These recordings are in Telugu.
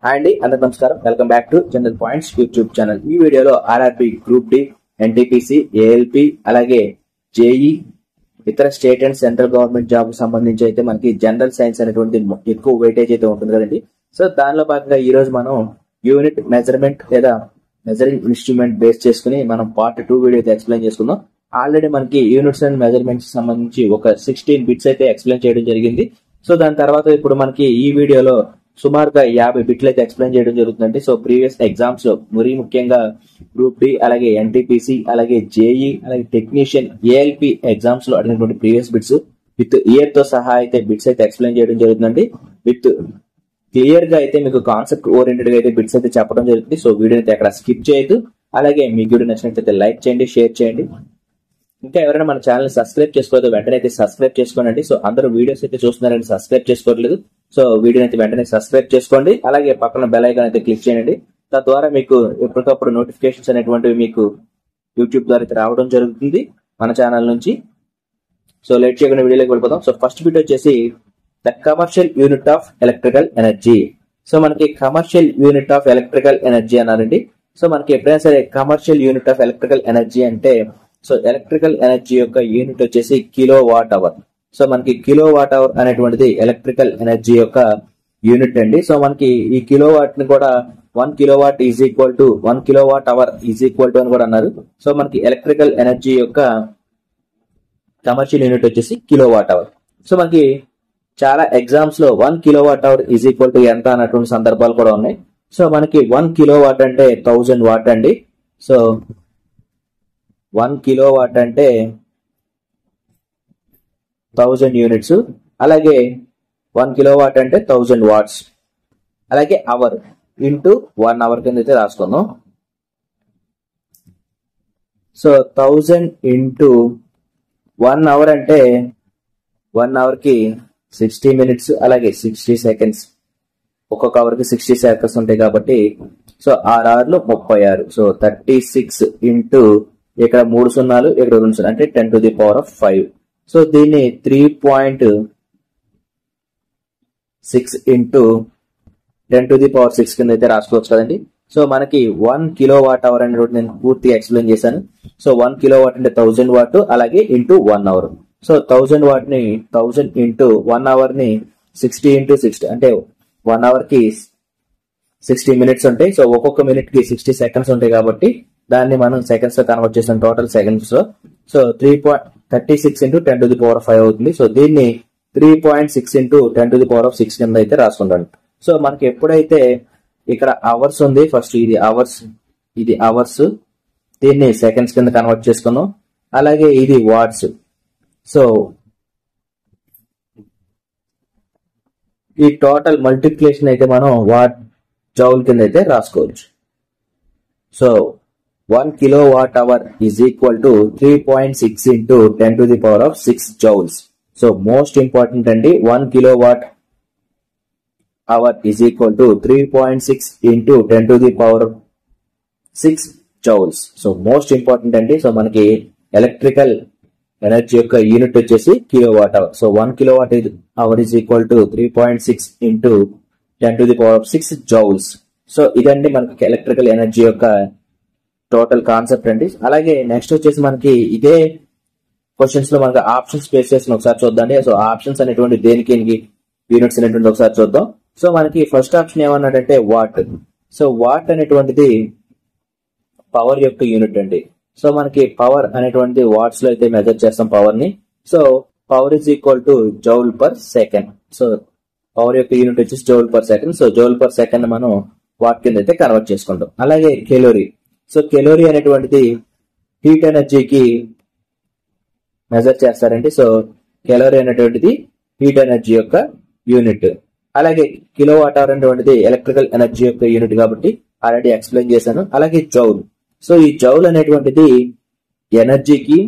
హాయ్ అండి, అందరికి నమస్కారం. Welcome back to general points YouTube channel. ఈ వీడియోలో RRB, group D, NTPC, ALP అలాగే జేఈ ఇతర state and central government job సంబంధించి అయితే మనకి జనరల్ సైన్స్ అనేటువంటి ఎక్కువ వెయిటేజ్ అయితే ఉంటుంది కదండి. సో దానిలో భాగంగా ఈ రోజు మనం యూనిట్ మెజర్మెంట్ లేదా మెజరింగ్ ఇన్స్ట్రుమెంట్ బేస్ చేసుకుని మనం పార్ట్ 2 వీడియో అయితే ఎక్స్ప్లెయిన్ చేసుకుందాం. ఆల్రెడీ మనకి యూనిట్స్ అండ్ మెజర్మెంట్స్ సంబంధించి ఒక 16 బిట్స్ అయితే ఎక్స్ప్లెయిన్ చేయడం జరిగింది. సో దాని తర్వాత ఇప్పుడు మనకి ఈ వీడియోలో సుమారుగా 50 బిట్లు అయితే ఎక్స్ప్లెయిన్ చేయడం జరుగుతుందండి. సో ప్రీవియస్ ఎగ్జామ్స్ లో మరీ ముఖ్యంగా గ్రూప్ డి అలాగే ఎన్టీపీసీ అలాగే జేఈ అలాగే టెక్నీషియన్ ఏఎల్పి ఎగ్జామ్స్ లో అడిగినటువంటి ప్రీవియస్ బిట్స్ విత్ ఇయర్ తో సహా అయితే బిట్స్ అయితే ఎక్స్ప్లెయిన్ చేయడం జరుగుతుందండి. విత్ క్లియర్ గా అయితే మీకు కాన్సెప్ట్ ఓరియంటెడ్ గా అయితే బిట్స్ అయితే చెప్పడం జరుగుతుంది. సో వీడియో అయితే అక్కడ స్కిప్ చేయొద్దు. అలాగే మీకు వీడియో నచ్చినట్లయితే లైక్ చేయండి, షేర్ చేయండి. ఇంకా ఎవరైనా మన ఛానల్ సబ్స్క్రైబ్ చేసుకోవద్దు, వెంటనే అయితే సబ్స్క్రైబ్ చేసుకోండి. సో అందరూ వీడియోస్ అయితే చూస్తున్నారని సబ్స్క్రైబ్ చేసుకోవట్లేదు. సో వీడియోని అయితే వెంటనే సబ్స్క్రైబ్ చేసుకోండి. అలాగే పక్కన బెల్ ఐకాన్ అయితే క్లిక్ చేయండి. తద్వారా మీకు ఎప్పటికప్పుడు నోటిఫికేషన్స్ అనేటువంటివి మీకు యూట్యూబ్ ద్వారా అయితే రావడం జరుగుతుంది మన ఛానల్ నుంచి. సో లేట్ చేయకుండా వీడియోలోకి వెళ్ళిపోతాం. సో ఫస్ట్ బిట్ వచ్చేసి the commercial unit of electrical energy. So మనకి commercial unit of electrical energy అన్నారండి. సో మనకి ఎప్పుడైనా సరే commercial unit of electrical energy అంటే సో ఎలక్ట్రికల్ ఎనర్జీ యొక్క యూనిట్ వచ్చేసి కిలో వాట్ అవర్. సో మనకి కిలో వాట్ అవర్ అనేటువంటిది ఎలక్ట్రికల్ ఎనర్జీ యొక్క యూనిట్ అండి. సో మనకి ఈ కిలో వాట్ ని కూడా 1 kilowatt is equal to 1 kilowatt hour is equal to అని కూడా అన్నారు. సో మనకి ఎలక్ట్రికల్ ఎనర్జీ యొక్క కమర్షియల్ యూనిట్ వచ్చేసి కిలో వాట్ అవర్. సో మనకి చాలా ఎగ్జామ్స్ లో 1 kilowatt hour is equal to ఎంత అన్నటువంటి సందర్భాలు కూడా ఉన్నాయి. సో మనకి 1 కిలోవాట్ అంటే 1000 వాట్ అండి. సో 1 కిలోవాట్ అంటే 1000 యూనిట్స్. అలాగే 1 కిలోవాట్ అంటే 1000 వాట్స్. అలాగే అవర్ ఇంటూ 1 అవర్ కింద అయితే రాసుకుందాం. సో 1000 ఇంటూ 1 అవర్ అంటే 1 అవర్ కి 60 మినిట్స్ అలాగే 60 సెకండ్స్. ఒక్కొక్క అవర్ కి 60 సెకండ్స్ ఉంటాయి కాబట్టి సో 6 అవర్లు 36. సో 36 ఇంటూ ఇక్కడ 3 సున్నాలు ఇక్కడ 2 సున్నాలు అంటే 10 to the power of 5. So దీన్ని 3.6 ఇంటూ 10 to the power 6 కింద అయితే రాసుకోవచ్చు కదండి. సో మనకి 1 కిలోవాట్ అవర్ అనేటువంటి నేను పూర్తిగా ఎక్స్ప్లెయిన్ చేశాను. సో 1 కిలోవాట్ అంటే 1000 వాట్ అలాగే ఇంటూ 1 అవర్. సో 1000 వాట్ ని 1000 ఇంటూ 1 అవర్ ని 60 ఇంటూ 60 అంటే 1 అవర్ కి 60 మినిట్స్ ఉంటాయి. సో ఒక్కొక్క మినిట్ కి 60 సెకండ్స్ ఉంటాయి కాబట్టి దాన్ని మనం సెకండ్స్ లో కన్వర్ట్ చేసాం టోటల్ సెకండ్స్ లో. So 3.36 into 10 to the power of 5 అవుతుంది. సో దీన్ని 3.6 into 10 to the power of 6 కింద అయితే రాసుకుంటాను. సో మనకి ఎప్పుడైతే ఇక్కడ అవర్స్ ఉంది, ఫస్ట్ ఇది అవర్స్, దీన్ని సెకండ్స్ కింద కన్వర్ట్ చేసుకున్నాం. అలాగే ఇది వాట్స్. సో ఈ టోటల్ మల్టిప్లికేషన్ అయితే మనం వాట్ జౌల్ కింద అయితే రాసుకోవచ్చు. So 1 kilowatt hour is equal to 3.6 into 10 to the power of 6 joules. So most important అండి 1 kilowatt hour is equal to 3.6 into 10 to the power of 6 joules. So most important అండి. సో మనకి ఎలక్ట్రికల్ ఎనర్జీ యొక్క యూనిట్ వచ్చేసి kilowatt hour. So 1 kilowatt hour is equal to 3.6 into 10 to the power of 6 joules. So ఇదండి మనకి ఎలక్ట్రికల్ ఎనర్జీ యొక్క టోటల్ కాన్సెప్ట్ అండి. అలాగే నెక్స్ట్ వచ్చేసి మనకి ఇదే క్వశ్చన్స్ లో మనకి ఆప్షన్స్ బేస్ చేసిన ఒకసారి చూద్దాండి. సో ఆప్షన్స్ అనేటువంటి దేనికి యూనిట్స్ అనేటువంటి ఒకసారి చూద్దాం. సో మనకి ఫస్ట్ ఆప్షన్ ఏమన్నాడంటే వాట్. సో వాట్ అనేటువంటిది పవర్ యొక్క యూనిట్ అండి. సో మనకి పవర్ అనేటువంటిది వాట్స్ లో అయితే మెజర్ చేస్తాం పవర్ ని. So power is equal to joule per second. So power యొక్క యూనిట్ వచ్చేసి joule per second. So joule per second మనం వాట్ కింద అయితే కన్వర్ట్ చేసుకుంటాం. అలాగే కెలోరీ. సో కెలోరీ అనేటువంటిది హీట్ ఎనర్జీకి మెజర్ చేస్తారండి. సో కెలోరీ అనేటువంటిది హీట్ ఎనర్జీ యొక్క యూనిట్. అలాగే కిలోవాట్ అవర్ అనేటువంటిది ఎలక్ట్రికల్ ఎనర్జీ యొక్క యూనిట్ కాబట్టి ఆల్రెడీ ఎక్స్ప్లెయిన్ చేశాను. అలాగే జౌల్. సో ఈ జౌల్ అనేటువంటిది ఎనర్జీకి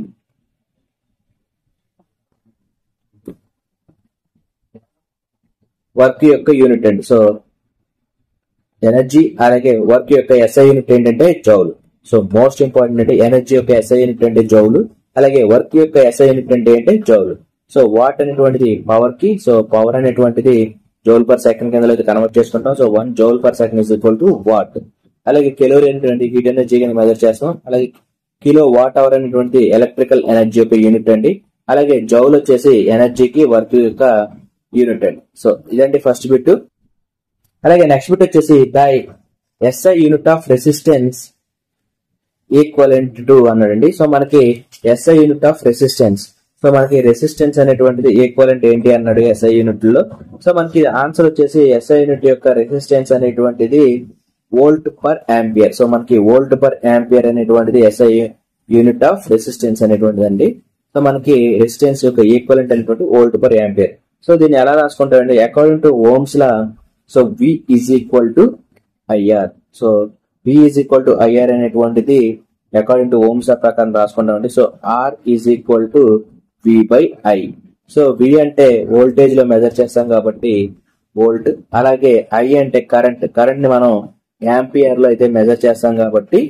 వర్క్ యొక్క యూనిట్ అండి. సో ఎనర్జీ అలాగే వర్క్ యొక్క ఎస్ఐ యూనిట్ ఏంటంటే జౌల్. సో మోస్ట్ ఇంపార్టెంట్ అంటే ఎనర్జీ యొక్క ఎస్ఐ యూనిట్ అంటే జౌల్, అలాగే వర్క్ యొక్క ఎస్ఐ యూనిట్ అంటే జౌల్. సో వాట్ అనేటువంటిది పవర్ కి, సో పవర్ అనేటువంటిది జౌల్ పర్ సెకండ్ కింద అయితే కన్వర్ట్ చేసుకుంటాం. So 1 joule per second is equal to what. అలాగే కెలోరీ అనేటువంటి హీట్ ఎనర్జీ కింద మెజర్ చేస్తాం. అలాగే కిలో వాట్ అవర్ అనేటువంటి ఎలక్ట్రికల్ ఎనర్జీ యొక్క యూనిట్ అండి. అలాగే జౌల్ వచ్చేసి ఎనర్జీకి వర్క్ యొక్క యూనిట్ అండి. సో ఇదండి ఫస్ట్ బిట్. అలాగే నెక్స్ట్ బిట్ వచ్చేసి the SI unit of resistance equivalent to అన్నాడండి. సో మనకి SI unit of resistance, so మనకి రెసిస్టెన్స్ అనేటువంటిది ఈక్వలెంట్ ఏంటి అన్నాడు SI యూనిట్ లో. సో మనకి ఆన్సర్ వచ్చేసి SI యూనిట్ యొక్క రెసిస్టెన్స్ అనేటువంటిది వోల్ట్ పర్ ఆంపియర్. సో మనకి వోల్ట్ పర్ ఆంపియర్ అనేటువంటిది SI యూనిట్ ఆఫ్ రెసిస్టెన్స్ అనేటువంటిది అండి. సో మనకి రెసిస్టెన్స్ యొక్క ఈక్వలెంట్ అనేటువంటి వోల్ట్ పర్ ఆంపియర్. సో దీన్ని ఎలా రాసుకుంటామండి, according to Ohm's law so V is equal to IR. So V is equal to IR అనేటువంటిది అకార్డింగ్ టు ఓమ్స్ లా ప్రకారం రాసుకుంటామండి. So R is equal to V by I. So V అంటే వోల్టేజ్ లో మెజర్ చేస్తాం కాబట్టి వోల్ట్, అలాగే I అంటే కరెంట్, కరెంట్ ని మనం యాంపియర్ లో అయితే మెజర్ చేస్తాం కాబట్టి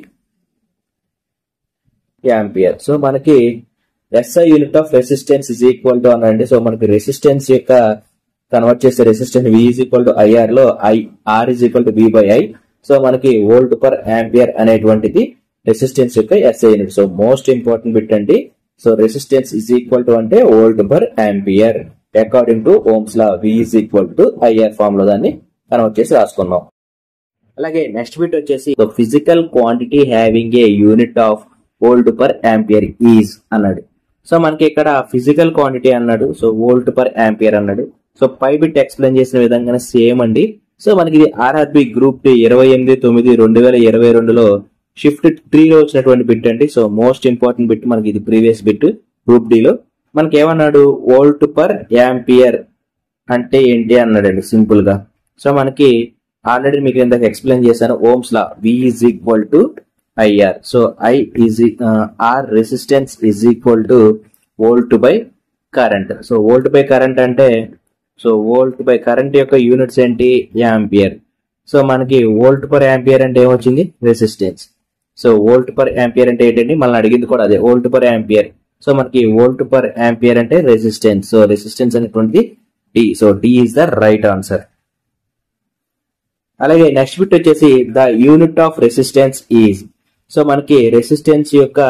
యాంపియర్. సో మనకి SI unit of resistance is equal to అనండి. సో మనకి రెసిస్టెన్స్ యొక్క కన్వర్ట్ చేసే resistance V is equal to IR లో R is equal to V by I. So మనకి వోల్ట్ పర్ ఆంపియర్ అనేటువంటిది రెసిస్టెన్స్ యొక్క SI unit. So most important bit అండి. So resistance is equal to అంటే volt per ampere according to Ohm's law V is equal to IR form లో దాన్ని కన్వర్ట్ చేసి రాసుకున్నాం. అలాగే నెక్స్ట్ బిట్ వచ్చేసి physical quantity having a unit of volt per ampere is అన్నాడు. సో మనకి ఇక్కడ ఫిజికల్ క్వాంటిటీ అన్నాడు, సో వోల్ట్ పర్ ఆంపియర్ అన్నాడు. సో పై బిట్ ఎక్స్ప్లెయిన్ చేసిన విధంగానే సేమ్ అండి. సో మనకి ఇది RRB గ్రూప్ డి 28/9/2022లో షిఫ్ట్ 3 లో వచ్చినటువంటి బిట్ అండి. సో మోస్ట్ ఇంపార్టెంట్ బిట్ మనకి ఇది ప్రీవియస్ బిట్ గ్రూప్ డి లో. మనకి ఏమన్నాడు, వోల్ట్ పర్ యాంపియర్ అంటే ఏంటి అన్నాడండి సింపుల్ గా. సో మనకి ఆల్రెడీ మీకు ఇందాక ఎక్స్ప్లెయిన్ చేశాను Ohm's law V is equal to IR. So I is R resistance is equal to volt by current. So volt by current అంటే, సో వోల్ట్ బై కరెంట్ యొక్క యూనిట్స్ ఏంటి, యాంపియర్. సో మనకి వోల్ట్ పర్ యాంపియర్ అంటే ఏమొచ్చింది, resistance. So volt per ampere అంటే ఏంటండి, మనల్ని అడిగింది కూడా అదే, వోల్ట్ పర్ యాంపియర్. సో మనకి వోల్ట్ పర్ యాంపియర్ అంటే రెసిస్టెన్స్. సో రెసిస్టెన్స్ అనేటువంటిది D. So D is the right answer. అలాగే నెక్స్ట్ బిట్ వచ్చేసి the unit of resistance is. So మనకి రెసిస్టెన్స్ యొక్క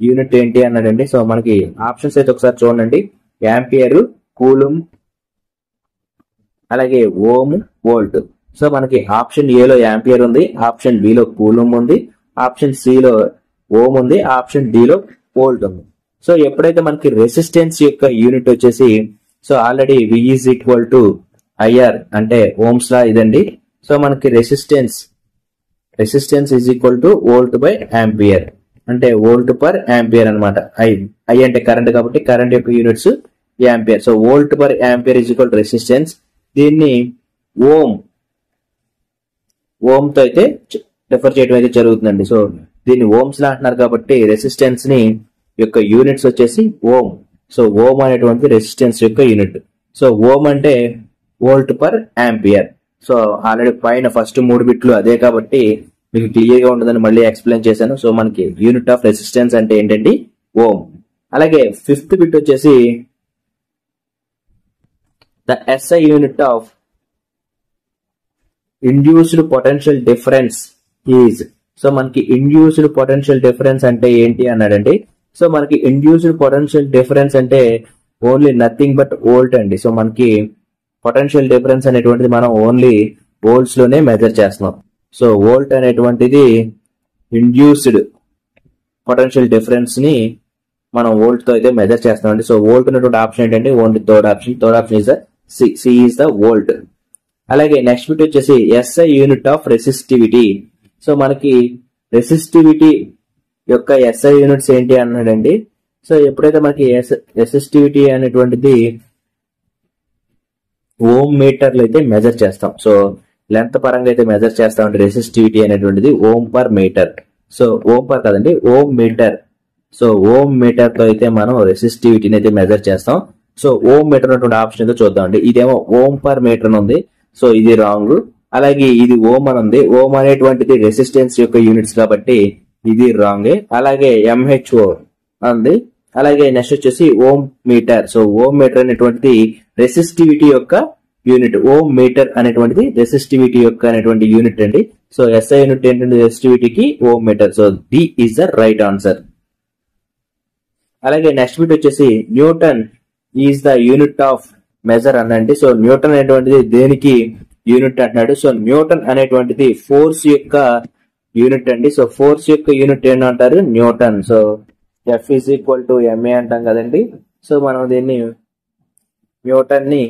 యూనిట్ ఏంటి అన్నాడండి. సో మనకి ఆప్షన్స్ అయితే ఒకసారి చూడండి, యాంపియర్, కూలుమ్, అలాగే ఓమ్, వోల్ట్. సో మనకి ఆప్షన్ ఏ లో యాంపియర్ ఉంది, ఆప్షన్ బి లో కూలుమ్ ఉంది, ఆప్షన్ సి లో ఓమ్ ఉంది, ఆప్షన్ డి లో వోల్ట్ ఉంది. సో ఎప్పుడైతే మనకి రెసిస్టెన్స్ యొక్క యూనిట్ వచ్చేసి, so already V is equal to IR అంటే ఓమ్స్ లా ఇదండి. సో మనకి resistance is equal to volt by ampere అంటే వోల్ట్ పర్ యాంపియర్ అనమాట. I అంటే కరెంట్ కాబట్టి కరెంట్ యొక్క units ampere. So volt per ampere is equal to resistance. దీన్ని ఓమ్ తో అయితే రిఫర్ చేయడం అయితే జరుగుతుందండి. సో దీన్ని ఓమ్స్ లా అంటున్నారు కాబట్టి రెసిస్టెన్స్ ని యొక్క యూనిట్స్ వచ్చేసి ఓమ్. సో ఓమ్ అనేటువంటి రెసిస్టెన్స్ యొక్క యూనిట్. సో ఓమ్ అంటే volt per ampere. So already పైన ఫస్ట్ 3 బిట్లు అదే కాబట్టి మీకు క్లియర్ గా ఉంటుందని మళ్ళీ ఎక్స్ప్లెయిన్ చేశాను. సో మనకి యూనిట్ ఆఫ్ రెసిస్టెన్స్ అంటే ఏంటండి, ఓమ్. అలాగే 5th బిట్ వచ్చేసి the SI unit of induced potential difference is. So మనకి ఇండ్యూస్డ్ పొటెన్షియల్ డిఫరెన్స్ అంటే ఏంటి అన్నాడండి. సో మనకి ఇండ్యూస్డ్ పొటెన్షియల్ డిఫరెన్స్ అంటే ఓన్లీ నథింగ్ బట్ వోల్ట్ అండి. సో మనకి పొటెన్షియల్ డిఫరెన్స్ అనేటువంటిది మనం ఓన్లీ వోల్ట్స్ లోనే మెజర్ చేస్తున్నాం. సో వోల్ట్ అనేటువంటిది ఇండ్యూస్డ్ పొటెన్షియల్ డిఫరెన్స్ ని మనం వోల్ట్ తో అయితే మెజర్ చేస్తాం అండి. సో వోల్ట్ అనేటువంటి ఆప్షన్ ఏంటంటే only third option is the C is the volt. అలాగే నెక్స్ట్ బిట్ వచ్చేసి SI unit of resistivity. So మనకి రెసిస్టివిటీ యొక్క SI యూనిట్స్ ఏంటి అన్నాడండి. సో ఎప్పుడైతే మనకి రెసిస్టివిటీ అనేటువంటిది ఓమ్ మీటర్లు అయితే మెజర్ చేస్తాం. సో లెంత్ పరంగా అయితే మెజర్ చేస్తాం అంటే రెసిస్టివిటీ అనేటువంటిది ohm per metre. So ohm per కదండి, ohm metre. So ohm metre తో అయితే మనం రెసిస్టివిటీని అయితే మెజర్ చేస్తాం. సో ఓమ్ మీటర్ అనేటువంటి ఆప్షన్ అయితే చూద్దామండి. ఇదేమో ఓమ్ పర్ మీటర్ ఉంది, సో ఇది రాంగ్. అలాగే ఇది ఓమ్ అని ఉంది, ఓమ్ అనేటువంటిది రెసిస్టెన్స్ యొక్క యూనిట్స్ కాబట్టి ఇది రాంగ్. అలాగే MHO ఉంది. అలాగే నెక్స్ట్ వచ్చేసి ohm metre. So ohm metre అనేటువంటిది రెసిస్టివిటీ యొక్క యూనిట్. ఓమ్ మీటర్ అనేటువంటిది రెసిస్టివిటీ యొక్క అనేటువంటి యూనిట్ అండి. సో ఎస్ఐ యూనిట్ ఏంటంటే రెసిస్టివిటీకి ohm metre. So D is the right answer. అలాగే నెక్స్ట్ బిట్ వచ్చేసి newton is the unit of measure అనండి. సో న్యూటన్ అనేటువంటిది దేనికి యూనిట్ అంటున్నాడు. సో న్యూటన్ అనేటువంటిది ఫోర్స్ యొక్క యూనిట్ అండి. సో ఫోర్స్ యొక్క యూనిట్ ఏంటంటారు newton. So F is equal to MA అంటాం కదండి. సో మనం దీన్ని న్యూటన్ ని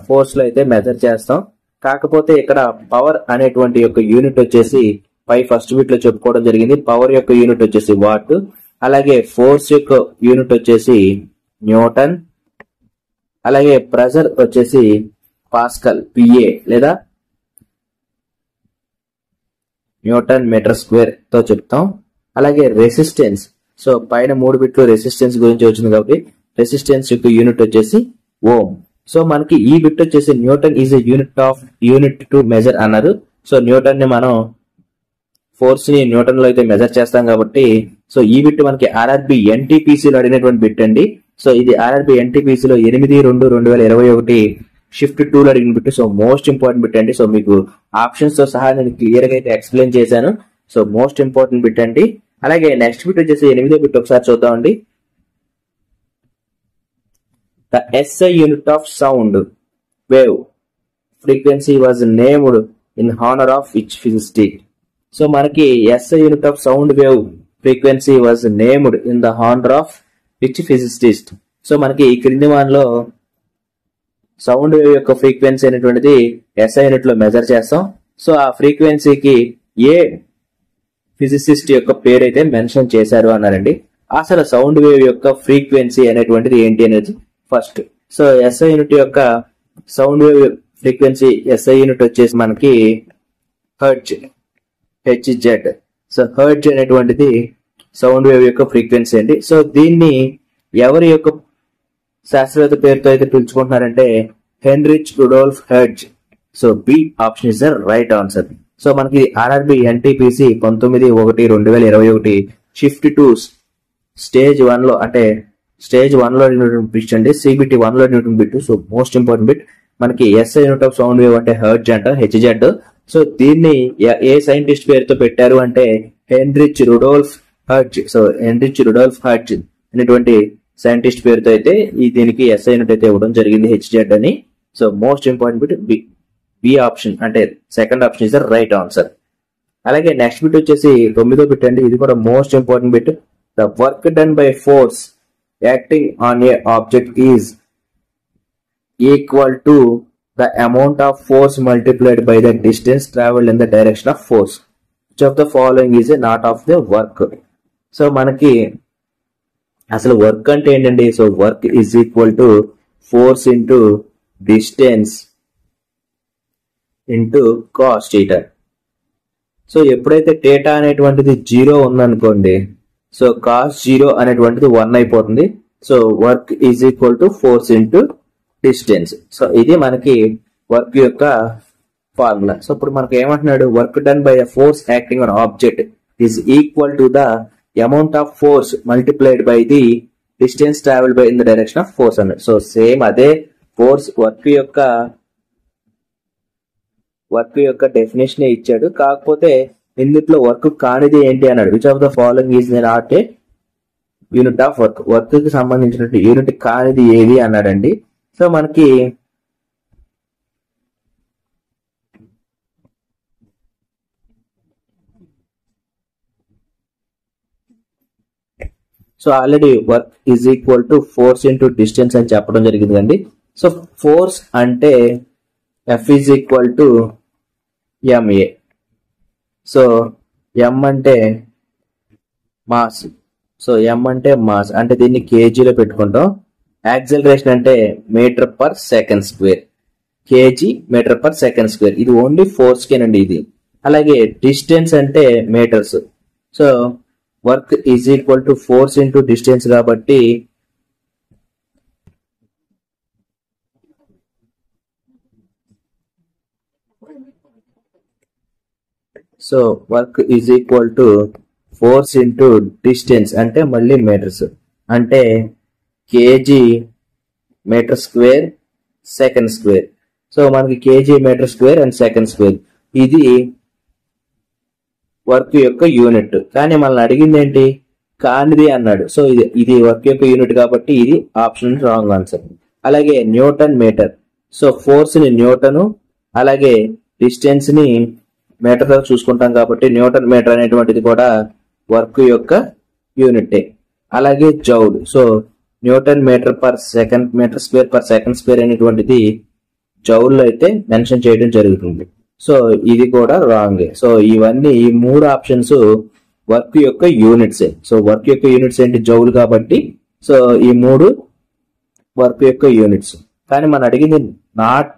ఫోర్స్ లో అయితే మెజర్ చేస్తాం. కాకపోతే ఇక్కడ పవర్ అనేటువంటి యొక్క యూనిట్ వచ్చేసి ఫస్ట్ బిట్ లో చెప్పుకోవడం జరిగింది. పవర్ యొక్క యూనిట్ వచ్చేసి వాట్, అలాగే ఫోర్స్ యొక్క యూనిట్ వచ్చేసి న్యూటన్, అలాగే ప్రెజర్ వచ్చేసి పాస్కల్ పిఏ లేదా న్యూటన్ మీటర్ స్క్వేర్ తో చెప్తాం. అలాగే రెసిస్టెన్స్, సో పైన 3 బిట్లు రెసిస్టెన్స్ గురించి వచ్చింది కాబట్టి రెసిస్టెన్స్ యొక్క యూనిట్ వచ్చేసి ఓమ్. సో మనకి ఈ బిట్ వచ్చేసి newton is a unit to measure అన్నారు. సో న్యూటన్ ని మనం ఫోర్స్ ని న్యూటన్ లో అయితే మెజర్ చేస్తాం కాబట్టి సో ఈ బిట్ మనకి ఆర్ఆర్బి ఎన్టీపీసీలో అడిగినటువంటి బిట్ అండి. సో ఇది ఆర్ఆర్బి ఎన్టీపీసీలో 8/2/2021 షిఫ్ట్ 2 లో అడిగిన bit. So most important bit అండి. సో మీకు ఆప్షన్స్ తో సహా నేను క్లియర్ గా అయితే ఎక్స్ప్లెయిన్ చేశాను. సో మోస్ట్ ఇంపార్టెంట్ బిట్ అండి. అలాగే నెక్స్ట్ బిట్ వచ్చేసి 8వ బిట్ ఒకసారి చూద్దామండి. The SI unit of sound wave frequency was named in honor of which physicist? So మనకి SI unit of sound wave frequency was named in the honor of which physicist? So మనకి ఈ క్రింది వానిలో సౌండ్ వేవ్ యొక్క ఫ్రీక్వెన్సీ అనేటువంటిది SI యూనిట్ లో మెజర్ చేస్తాం. సో ఆ ఫ్రీక్వెన్సీకి ఏ ఫిజిసిస్ట్ యొక్క పేరు అయితే మెన్షన్ చేశారు అన్నారండి. అసలు సౌండ్ వేవ్ యొక్క ఫ్రీక్వెన్సీ అనేటువంటిది ఏంటి అనేది ఫస్ట్. సో ఎస్ఐ యూనిట్ యొక్క sound wave frequency SI unit వచ్చేసి మనకి హెర్ట్జ్, హెచ్జెడ్. సో హెర్ట్జ్ అనేటువంటిది సౌండ్ వేవ్ యొక్క ఫ్రీక్వెన్సీ అండి. సో దీన్ని ఎవరి యొక్క శాస్త్రవేత్త పేరుతో అయితే పిలుచుకుంటున్నారంటే Heinrich Rudolf Hertz. So B option is the right answer. So మనకి ఆర్ఆర్బి ఎన్టీపీసీ 19/1/2021 షిఫ్ట్ 2 స్టేజ్ 1 లో అంటే స్టేజ్ 1 లో బిట్ అండి. సిబిటి 1 లో bit. So most important bit. మనకి SI unit of sound wave అంటే హెర్ట్జ్ అంట, హెచ్జెడ్. సో దీన్ని ఏ సైంటిస్ట్ పేరుతో పెట్టారు అంటే Heinrich Rudolf Hertz. So Heinrich Rudolf Hertz అనేటువంటి సైంటిస్ట్ పేరుతో అయితే దీనికి ఎస్ఐ యూనిట్ అయితే ఇవ్వడం జరిగింది, హెచ్జెడ్ అని. So most important bit B option అంటే second option is the right answer. అలాగే నెక్స్ట్ బిట్ వచ్చేసి 9వ బిట్ అండి. ఇది కూడా most important bit. The work done by force acting on a object is equal to the amount of force multiplied by the distance travelled in the direction of force. Which of the following is a not of the work. So మనకి అసలు వర్క్ అంటే ఏంటండి. So work is equal to force into distance into cos theta. So ఎప్పుడైతే థీటా అనేటువంటిది 0 ఉందనుకోండి, సో కాస్ 0 అనేటువంటిది 1 అయిపోతుంది. So work is equal to force into distance. So ఇది మనకి వర్క్ యొక్క ఫార్ములా. సో ఇప్పుడు మనకి ఏమంటున్నాడు, work done by a force acting on object is equal to the amount of force multiplied by the distance travel by in the direction of force అన్నాడు. సో సేమ్ అదే ఫోర్స్ వర్క్ యొక్క డెఫినేషన్ ఇచ్చాడు. కాకపోతే ఇందులో వర్క్ కానిది ఏంటి అన్నాడు. Which of the following is not a unit of work. Work కి సంబంధించినట్టు యూనిట్ కానిది ఏది అన్నాడండి. సో మనకి so already work is equal to force into distance అని చెప్పడం జరిగింది అండి. సో ఫోర్స్ అంటే F is equal to MA. So M అంటే మాస్. సో ఎం అంటే మాస్ అంటే దీన్ని కేజీలో పెట్టుకుంటాం. యాక్సిలరేషన్ అంటే metre per second square, KG metre per second square. ఇది ఓన్లీ ఫోర్స్ కేనండి ఇది. అలాగే డిస్టెన్స్ అంటే metres. So work is equal to force into distance కాబట్టి so work is equal to force into distance అంటే మళ్ళీ మీటర్స్ అంటే KG metre square second square. So మనకి KG metre square and second square ఇది వర్క్ యొక్క యూనిట్. కానీ మనల్ని అడిగింది ఏంటి, కానిది అన్నాడు. సో ఇది వర్క్ యొక్క యూనిట్ కాబట్టి ఇది ఆప్షన్ రాంగ్ ఆన్సర్. అలాగే న్యూటన్ మీటర్. సో ఫోర్స్ ని న్యూటన్ అలాగే డిస్టెన్స్ ని మీటర్ తో చూసుకుంటాం కాబట్టి న్యూటన్ మీటర్ అనేటువంటిది కూడా వర్క్ యొక్క యూనిటే. అలాగే joule. So newton metre per second metre square per second square అనేటువంటిది జౌల్ లో అయితే మెన్షన్ చేయడం జరుగుతుంది. సో ఇది కూడా రాంగ్. సో ఇవన్నీ ఈ మూడు ఆప్షన్స్ వర్క్ యొక్క యూనిట్స్. సో వర్క్ యొక్క యూనిట్స్ ఏంటి, జౌల్ కాబట్టి సో ఈ మూడు వర్క్ యొక్క యూనిట్స్. కానీ మనం అడిగింది నాట్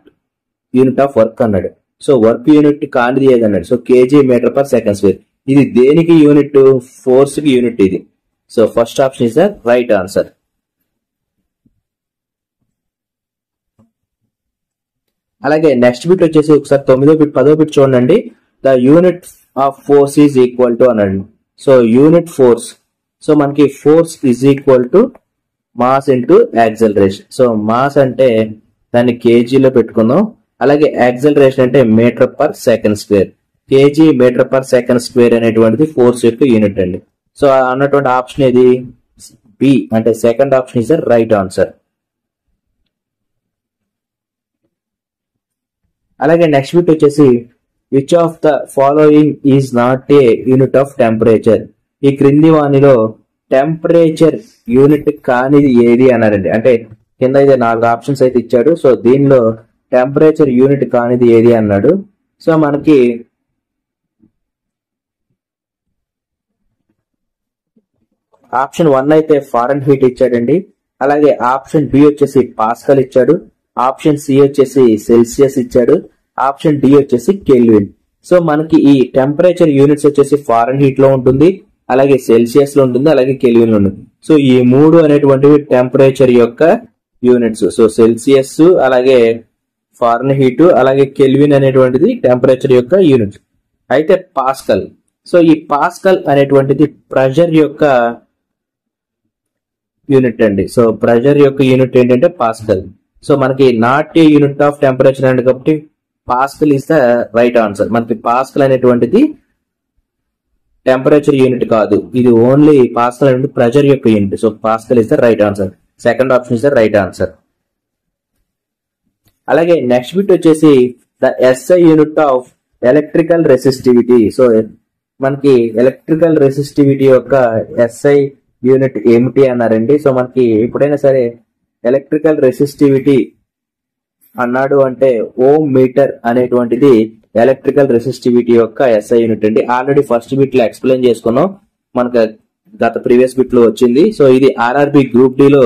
యూనిట్ ఆఫ్ వర్క్ అన్నాడు. సో వర్క్ యూనిట్ కానిది ఏది అన్నాడు. So KG metre per second square ఇది దేనికి యూనిట్, ఫోర్స్ కి యూనిట్ ఇది. So first option is the right answer. అలాగే నెక్స్ట్ బిట్ వచ్చేసి ఒకసారి 9వ బిట్ 10వ బిట్ చూడండి. The unit of force is equal to అన్నాడు. So unit force. సో మనకి force is equal to mass into acceleration. So mass అంటే దాన్ని కేజీలో పెట్టుకుందాం. అలాగే యాక్సలరేషన్ అంటే metre per second square. KG metre per second square అనేటువంటిది ఫోర్స్ యొక్క యూనిట్ అండి. సో అన్నటువంటి ఆప్షన్ ఏది, బి అంటే second option is the right answer. అలాగే నెక్స్ట్ బిట్ వచ్చేసి which of the following is not a unit of temperature. ఈ క్రింది వానిలో టెంపరేచర్ యూనిట్ కానిది ఏది అన్నారండి. అంటే కింద అయితే 4 ఆప్షన్స్ అయితే ఇచ్చాడు. సో దీనిలో టెంపరేచర్ యూనిట్ కానిది ఏది అన్నాడు. సో మనకి ఆప్షన్ 1 అయితే ఫారెన్ హీట్ ఇచ్చాడండి. అలాగే ఆప్షన్ బి వచ్చేసి పాస్కల్ ఇచ్చాడు. ఆప్షన్ సి వచ్చేసి సెల్సియస్ ఇచ్చాడు. ఆప్షన్ డి వచ్చేసి కెల్విన్. సో మనకి ఈ టెంపరేచర్ యూనిట్స్ వచ్చేసి ఫారెన్ హీట్ లో ఉంటుంది, అలాగే సెల్సియస్ లో ఉంటుంది, అలాగే కెల్విన్ లో ఉంటుంది. సో ఈ మూడు అనేటువంటివి టెంపరేచర్ యొక్క యూనిట్స్. సో సెల్సియస్ అలాగే ఫారెన్ హీట్ అలాగే కెల్విన్ అనేటువంటిది టెంపరేచర్ యొక్క యూనిట్. అయితే పాస్కల్. సో ఈ పాస్కల్ అనేటువంటిది ప్రెషర్ యొక్క యూనిట్ అండి. సో ప్రెషర్ యొక్క యూనిట్ ఏంటంటే పాస్కల్. సో మనకి not a unit of temperature అండి కాబట్టి pascal is the right answer. మనకి పాస్కల్ అనేటువంటిది టెంపరేచర్ యూనిట్ కాదు, ఇది ఓన్లీ పాస్కల్ అనేది ప్రెషర్ యొక్క unit. So pascal is the right answer. Second option is the right answer. అలాగే నెక్స్ట్ బిట్ వచ్చేసి the SI unit of electrical resistivity. So మనకి ఎలక్ట్రికల్ రెసిస్టివిటీ యొక్క ఎస్ఐ యూనిట్ ఏమిటి అన్నారండి. సో మనకి ఎప్పుడైనా సరే ఎలక్ట్రికల్ రెసిస్టివిటీ అన్నాడు అంటే ఓం మీటర్ అనేటువంటిది ఎలక్ట్రికల్ రెసిస్టివిటీ యొక్క ఎస్ఐ యూనిట్ అండి. ఆల్రెడీ ఫస్ట్ బిట్ లో ఎక్స్ప్లెయిన్ చేసుకున్నాం, మనకు గత ప్రీవియస్ బిట్ లో వచ్చింది. సో ఇది ఆర్ఆర్బి గ్రూప్ డి లో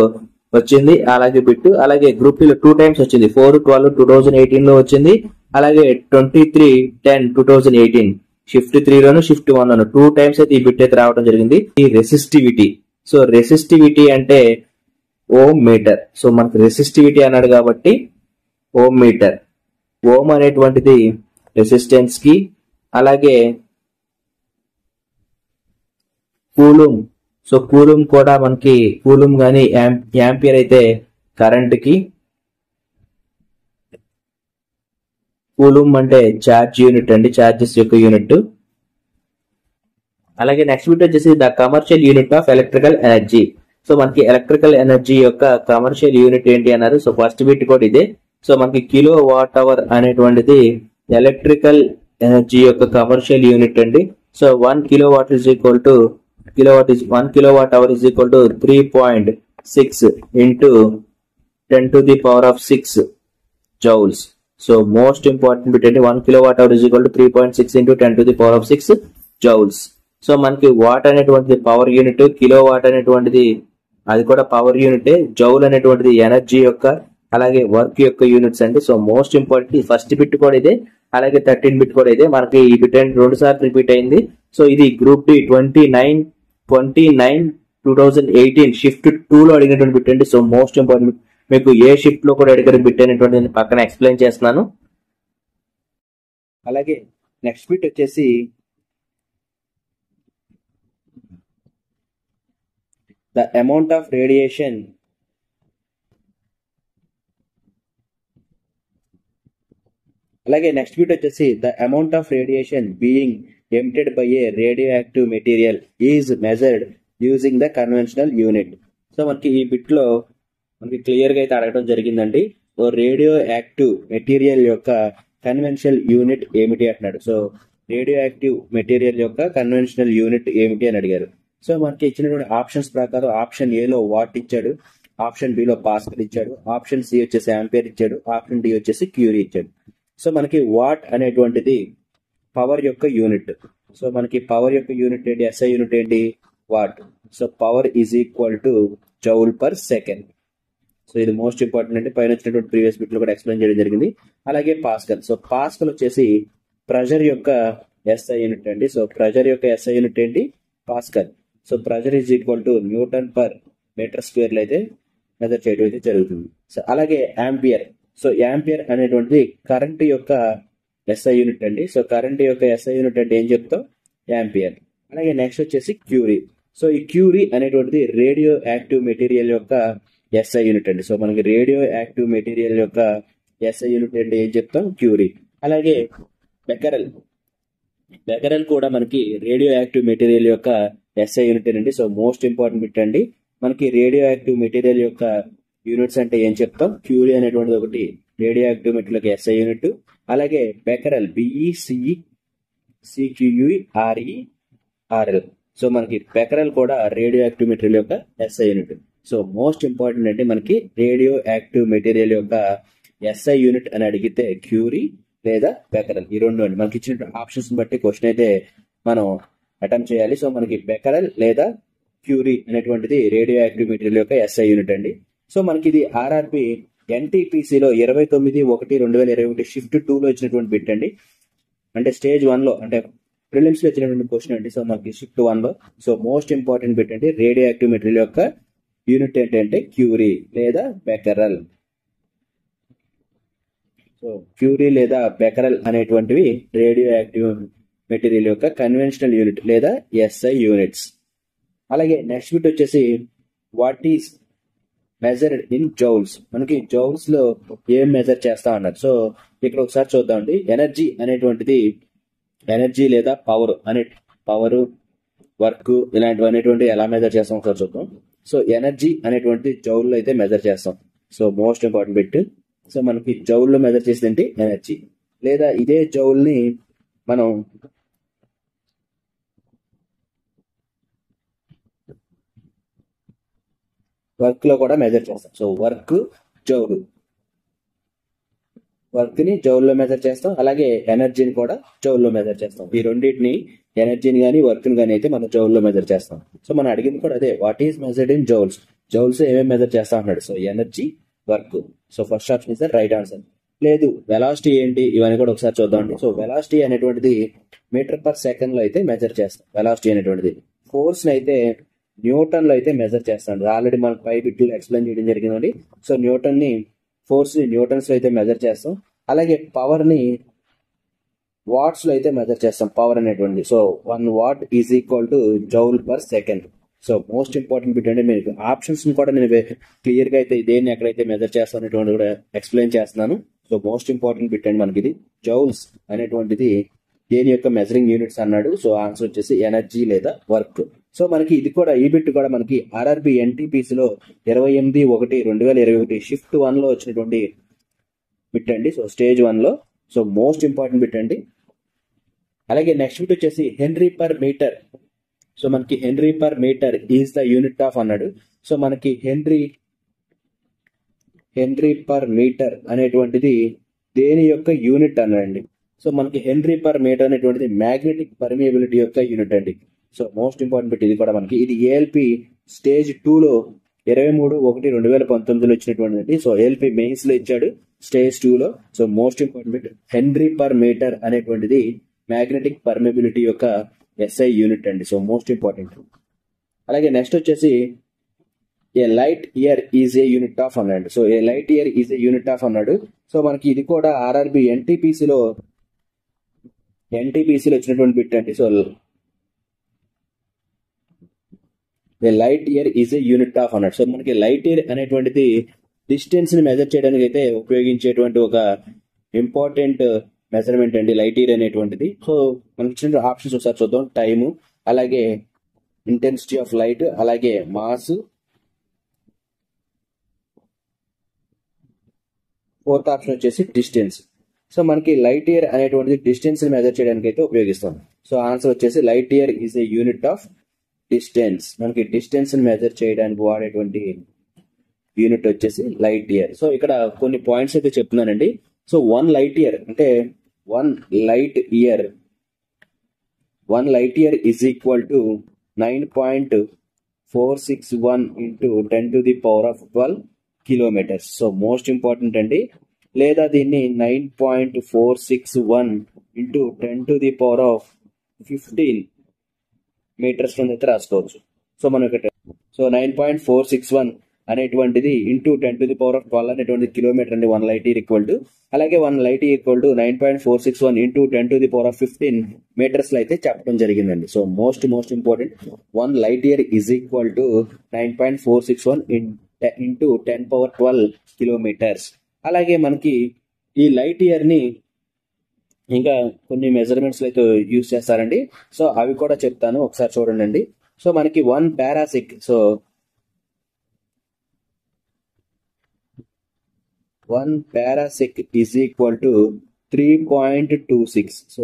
వచ్చింది అలాగే బిట్. అలాగే గ్రూప్ డి లో 2 times వచ్చింది, 4/12/2018 లో వచ్చింది, అలాగే 23/10/2018 షిఫ్ట్ 3 లోను షిఫ్ట్ 1 లోను 2 times అయితే ఈ బిట్ అయితే రావడం జరిగింది. ఈ రెసిస్టివిటీ. సో రెసిస్టివిటీ అంటే ఓం మీటర్. సో మనకు రెసిస్టివిటీ అన్నాడు కాబట్టి ఓం మీటర్. ఓం అనేటువంటిది రెసిస్టెన్స్ కి, అలాగే కూలుమ్. సో కూలుమ్ కూడా మనకి కూలుమ్ గాని యాంపియర్ అయితే కరెంట్ కి. కూలుమ్ అంటే ఛార్జ్ యూనిట్ అండి, ఛార్జెస్ యొక్క యూనిట్. అలాగే నెక్స్ట్ బిట్ వచ్చేసి the commercial unit of electrical energy. So మనకి ఎలక్ట్రికల్ ఎనర్జీ యొక్క కమర్షియల్ యూనిట్ ఏంటి అన్నారు. సో ఫస్ట్ బిట్ కూడా ఇదే. సో మనకి కిలో వాట్ అవర్ అనేటువంటిది ఎలక్ట్రికల్ ఎనర్జీ యొక్క కమర్షియల్ యూనిట్ అండి. So 1 kilowatt is equal to 1 kilowatt hour is equal to 3.6 into 10⁶ joules. So most important bit అంటే 1 kilowatt hour is equal to 3.6 into 10⁶ joules. So మనకి వాట్ అనేటువంటిది పవర్ యూనిట్, కిలో వాట్ అనేటువంటిది అది కూడా పవర్ యూనిట్, జౌల్ అనేటువంటిది ఎనర్జీ యొక్క అలాగే వర్క్ యొక్క యూనిట్స్ అండి. So most important first bit కూడా ఇదే, అలాగే 13 బిట్ కూడా ఇదే. మనకి ఈ బిట్ 2 సార్లు రిపీట్ అయింది. సో ఇది గ్రూప్ డి 29/2018 షిఫ్ట్ 2 లో అడిగినటువంటి బిట్ అండి. So most important. మీకు ఏ షిఫ్ట్ లో కూడా అడిగిన బిట్ అనేటువంటి పక్కన ఎక్స్ప్లెయిన్ చేస్తున్నాను. అలాగే నెక్స్ట్ బిట్ వచ్చేసి the amount of radiation అలాగే నెక్స్ట్ బిట్ వచ్చేసి the amount of radiation being emitted by A radio active material is measured using the conventional unit. So మనకి ఈ బిట్ లో మనకి క్లియర్ గా అయితే అడగడం జరిగిందండి. ఓ రేడియో యాక్టివ్ మెటీరియల్ యొక్క కన్వెన్షనల్ యూనిట్ ఏమిటి అంటున్నాడు. సో రేడియో యాక్టివ్ మెటీరియల్ యొక్క కన్వెన్షనల్ యూనిట్ ఏమిటి అని అడిగారు. సో మనకి ఇచ్చినటువంటి ఆప్షన్స్ ప్రకారం ఆప్షన్ ఏలో వాట్ ఇచ్చాడు, ఆప్షన్ బిలో పాస్కల్ ఇచ్చాడు, ఆప్షన్ సి వచ్చేసి ఆంపియర్ ఇచ్చాడు, ఆప్షన్ డి వచ్చేసి క్యూరీ ఇచ్చాడు. సో మనకి వాట్ అనేటువంటిది పవర్ యొక్క యూనిట్. సో మనకి పవర్ యొక్క యూనిట్ ఏంటి, ఎస్ఐ యూనిట్ ఏంటి, what. So power is equal to joule per second. So ఇది మోస్ట్ ఇంపార్టెంట్ అండి, పైన వచ్చినటువంటి ప్రీవియస్ బిట్ లో కూడా ఎక్స్ప్లెయిన్ చేయడం జరిగింది. అలాగే పాస్కల్. సో పాస్కల్ వచ్చేసి ప్రెషర్ యొక్క ఎస్ఐ యూనిట్ అండి. సో ప్రెషర్ యొక్క ఎస్ఐ యూనిట్ ఏంటి, pascal. So pressure is equal to newton per metre square లో అయితే మెజర్ చేయడం అయితే జరుగుతుంది. సో అలాగే యాంపియర్. సో యాంపియర్ అనేటువంటిది కరెంట్ యొక్క ఎస్ఐ యూనిట్ అండి. సో కరెంట్ యొక్క ఎస్ఐ యూనిట్ అంటే ఏం చెప్తాం, యాంపియర్. అలాగే నెక్స్ట్ వచ్చేసి క్యూరీ. సో ఈ క్యూరీ అనేటువంటిది రేడియో యాక్టివ్ మెటీరియల్ యొక్క ఎస్ఐ యూనిట్ అండి. సో మనకి రేడియో యాక్టివ్ మెటీరియల్ యొక్క ఎస్ఐ యూనిట్ అంటే ఏం చెప్తాం, క్యూరీ. అలాగే బెకరల్. బెకరల్ కూడా మనకి రేడియో యాక్టివ్ మెటీరియల్ యొక్క ఎస్ఐ యూనిట్ అండి. సో మోస్ట్ ఇంపార్టెంట్ బిట్ అండి. మనకి రేడియో యాక్టివ్ మెటీరియల్ యొక్క యూనిట్స్ అంటే ఏం చెప్తాం, క్యూరీ అనేటువంటిది ఒకటి రేడియో యాక్టివ్ మెటీరియల్ యొక్క ఎస్ఐ యూనిట్. అలాగే బెకరల్ BECEQURERL. సో మనకి బెకరల్ కూడా రేడియో యాక్టివ్ మెటీరియల్ యొక్క SI unit. So most important అంటే మనకి రేడియో యాక్టివ్ మెటీరియల్ యొక్క ఎస్ఐ యూనిట్ అని అడిగితే క్యూరీ లేదా బెకరల్, ఈ రెండు అండి. మనకి ఇచ్చిన ఆప్షన్స్ బట్టి క్వశ్చన్ అయితే మనం అటెంప్ట్ చేయాలి. సో మనకి బెకరల్ లేదా క్యూరీ అనేటువంటిది రేడియో యాక్టివ్ మెటీరియల్ యొక్క ఎస్ఐ యూనిట్ అండి. సో మనకి ఇది ఆర్ఆర్బి ఎన్టీపీసీలో 29/1/2021 షిఫ్ట్ 2 లో ఇచ్చినటువంటి బిట్ అండి. అంటే స్టేజ్ 1 లో అంటే ప్రిలిమ్స్ లో ఇచ్చినటువంటి క్వశ్చన్ అండి. సో మనకి షిఫ్ట్ 1 లో. సో మోస్ట్ ఇంపార్టెంట్ బిట్ అంటే రేడియో యాక్టివ్ మెటీరియల్ యొక్క యూనిట్ ఏంటంటే క్యూరీ లేదా బెకరల్. సో క్యూరీ లేదా బెకరల్ అనేటువంటివి రేడియో యాక్టివ్ మెటీరియల్ యొక్క కన్వెన్షనల్ యూనిట్ లేదా ఎస్ఐ యూనిట్స్. అలాగే నెక్స్ట్ బిట్ వచ్చేసి what is measured in joules. మనకి జౌల్స్ లో ఏం మెజర్ చేస్తా అన్నారు. సో ఇక్కడ ఒకసారి చూద్దామండి. ఎనర్జీ అనేటువంటిది ఎనర్జీ లేదా పవర్ వర్క్ ఇలాంటివి అనేటువంటి ఎలా మెజర్ చేస్తాం ఒకసారి చూద్దాం. సో ఎనర్జీ అనేటువంటి జౌల్ లో అయితే మెజర్ చేస్తాం. So most important bit. So మనకి జౌల్ లో మెజర్ చేసేది ఎనర్జీ, లేదా ఇదే జౌల్ ని మనం వర్క్ లో కూడా మెజర్ చేస్తాం. సో వర్క్ జౌల్, వర్క్ ని జౌల్ లో మెజర్ చేస్తాం. అలాగే ఎనర్జీని కూడా జౌల్ లో మెజర్ చేస్తాం. ఈ రెండింటిని ఎనర్జీని కానీ వర్క్ ని కానీ అయితే మనం జౌల్ లో మెజర్ చేస్తాం. సో మనం అడిగింది కూడా అదే, what is measured in joules. Joules ఏమేమి మెజర్ చేస్తా అన్నాడు. So energy, work. So first option is the right answer. లేదు వెలాసిటీ ఏంటి ఇవన్నీ కూడా ఒకసారి చూద్దామండి. సో వెలాసిటీ అనేటువంటిది మీటర్ పర్ సెకండ్ లో అయితే మెజర్ చేస్తాం. వెలాసిటీ అనేటువంటిది ఫోర్స్ ని అయితే న్యూటన్ లో అయితే మెజర్ చేస్తాం. ఆల్రెడీ మనకు పై బిట్లు ఎక్స్ప్లెయిన్ చేయడం జరిగిందండి. సో న్యూటన్ ని ఫోర్స్ ని న్యూటన్స్ లో అయితే మెజర్ చేస్తాం. అలాగే పవర్ ని వాట్స్ లో అయితే మెజర్ చేస్తాం. పవర్ అనేటువంటి so 1 what is equal to joule per second. So most important bit అంటే మీకు ఆప్షన్స్ కూడా నేను క్లియర్ గా అయితే దేన్ని ఎక్కడైతే మెజర్ చేస్తాను అనేటువంటి కూడా ఎక్స్ప్లెయిన్ చేస్తున్నాను. సో మోస్ట్ ఇంపార్టెంట్ బిట్ అండి మనకి ఇది. జౌల్స్ అనేటువంటిది దేని యొక్క మెజరింగ్ యూనిట్స్ అన్నాడు. సో ఆన్సర్ వచ్చేసి ఎనర్జీ లేదా వర్క్. సో మనకి ఇది కూడా ఈ బిట్ కూడా మనకి ఆర్ఆర్బి ఎన్టీపీసీలో 28/1/2021 షిఫ్ట్ 1 లో వచ్చినటువంటి బిట్ అండి. సో స్టేజ్ 1 లో. సో మోస్ట్ ఇంపార్టెంట్ బిట్ అండి. అలాగే నెక్స్ట్ బిట్ వచ్చేసి హెన్రీ పర్ మీటర్. సో మనకి henry per metre is the unit of అన్నాడు. సో మనకి హెన్రీ పర్ మీటర్ అనేటువంటిది దేని యొక్క యూనిట్ అన్నాడండి. సో మనకి హెన్రీ పర్ మీటర్ అనేటువంటిది మ్యాగ్నెటిక్ పర్మియబిలిటీ యొక్క యూనిట్ అండి. సో మోస్ట్ ఇంపార్టెంట్ బిట్ ఇది కూడా మనకి. ఇది ఏఎల్పి స్టేజ్ 2 లో 23/1/2019 ఇచ్చినటువంటి. సో ఏఎల్పి మెయిన్స్ లో ఇచ్చాడు స్టేజ్ 2 లో. So most important bit henry per metre అనేటువంటిది మ్యాగ్నెటిక్ పర్మియబిలిటీ యొక్క ఎస్ఐ యూనిట్ అండి. So most important. అలాగే నెక్స్ట్ వచ్చేసి a light year is a unit of అన్నాడు. So a light year is a unit of అన్నాడు. సో మనకి ఇది కూడా ఆర్ఆర్బి ఎన్టీపీసీలో వచ్చినటువంటి బిట్ అండి. So a light year is a unit of అన్నాడు. సో మనకి లైట్ ఇయర్ అనేటువంటిది డిస్టెన్స్ ని మెజర్ చేయడానికి అయితే ఉపయోగించేటువంటి ఒక ఇంపార్టెంట్ మెజర్మెంట్ అండి లైట్ ఇయర్ అనేటువంటిది. సో మనకి ఇచ్చిన ఆప్షన్స్ ఒకసారి చూద్దాం. టైము, అలాగే ఇంటెన్సిటీ ఆఫ్ లైట్, అలాగే మాస్, ఫోర్త్ ఆప్షన్ వచ్చేసి డిస్టెన్స్. సో మనకి లైట్ ఇయర్ అనేటువంటిది డిస్టెన్స్ ని మెజర్ చేయడానికి అయితే ఉపయోగిస్తాం. సో ఆన్సర్ వచ్చేసి light year is a unit of distance. మనకి డిస్టెన్స్ ని మెజర్ చేయడానికి వాడేటువంటి యూనిట్ వచ్చేసి లైట్ ఇయర్. సో ఇక్కడ కొన్ని పాయింట్స్ అయితే చెప్తున్నానండి. సో 1 లైట్ ఇయర్ అంటే 1 light year is equal to 9.461 into 10⁻12 kilometres. So most important అండి. లేదా దీన్ని 9.461 ఇంటూ 10⁻15 మీటర్స్ అయితే రాసుకోవచ్చు. సో మనం ఇక్కడ 9.461 అనేటువంటిది ఇంటూ 10⁻12 అనేటువంటి కిలోమీటర్ అండి 1 లైట్ ఇయర్ ఈక్వల్ టు. అలాగే 1 light year equal to 9.461 into 10⁻15 metres లో అయితే చెప్పడం జరిగిందండి. So most important 1 light year is equal to 9.461 into 10⁻12 kilometres. అలాగే మనకి ఈ లైట్ ఇయర్ ని ఇంకా కొన్ని మెజర్మెంట్స్ అయితే యూజ్ చేస్తారండి. సో అవి కూడా చెప్తాను, ఒకసారి చూడండి. సో మనకి 1 పారాసిక్, so 1 parasec is equal to 3.26. So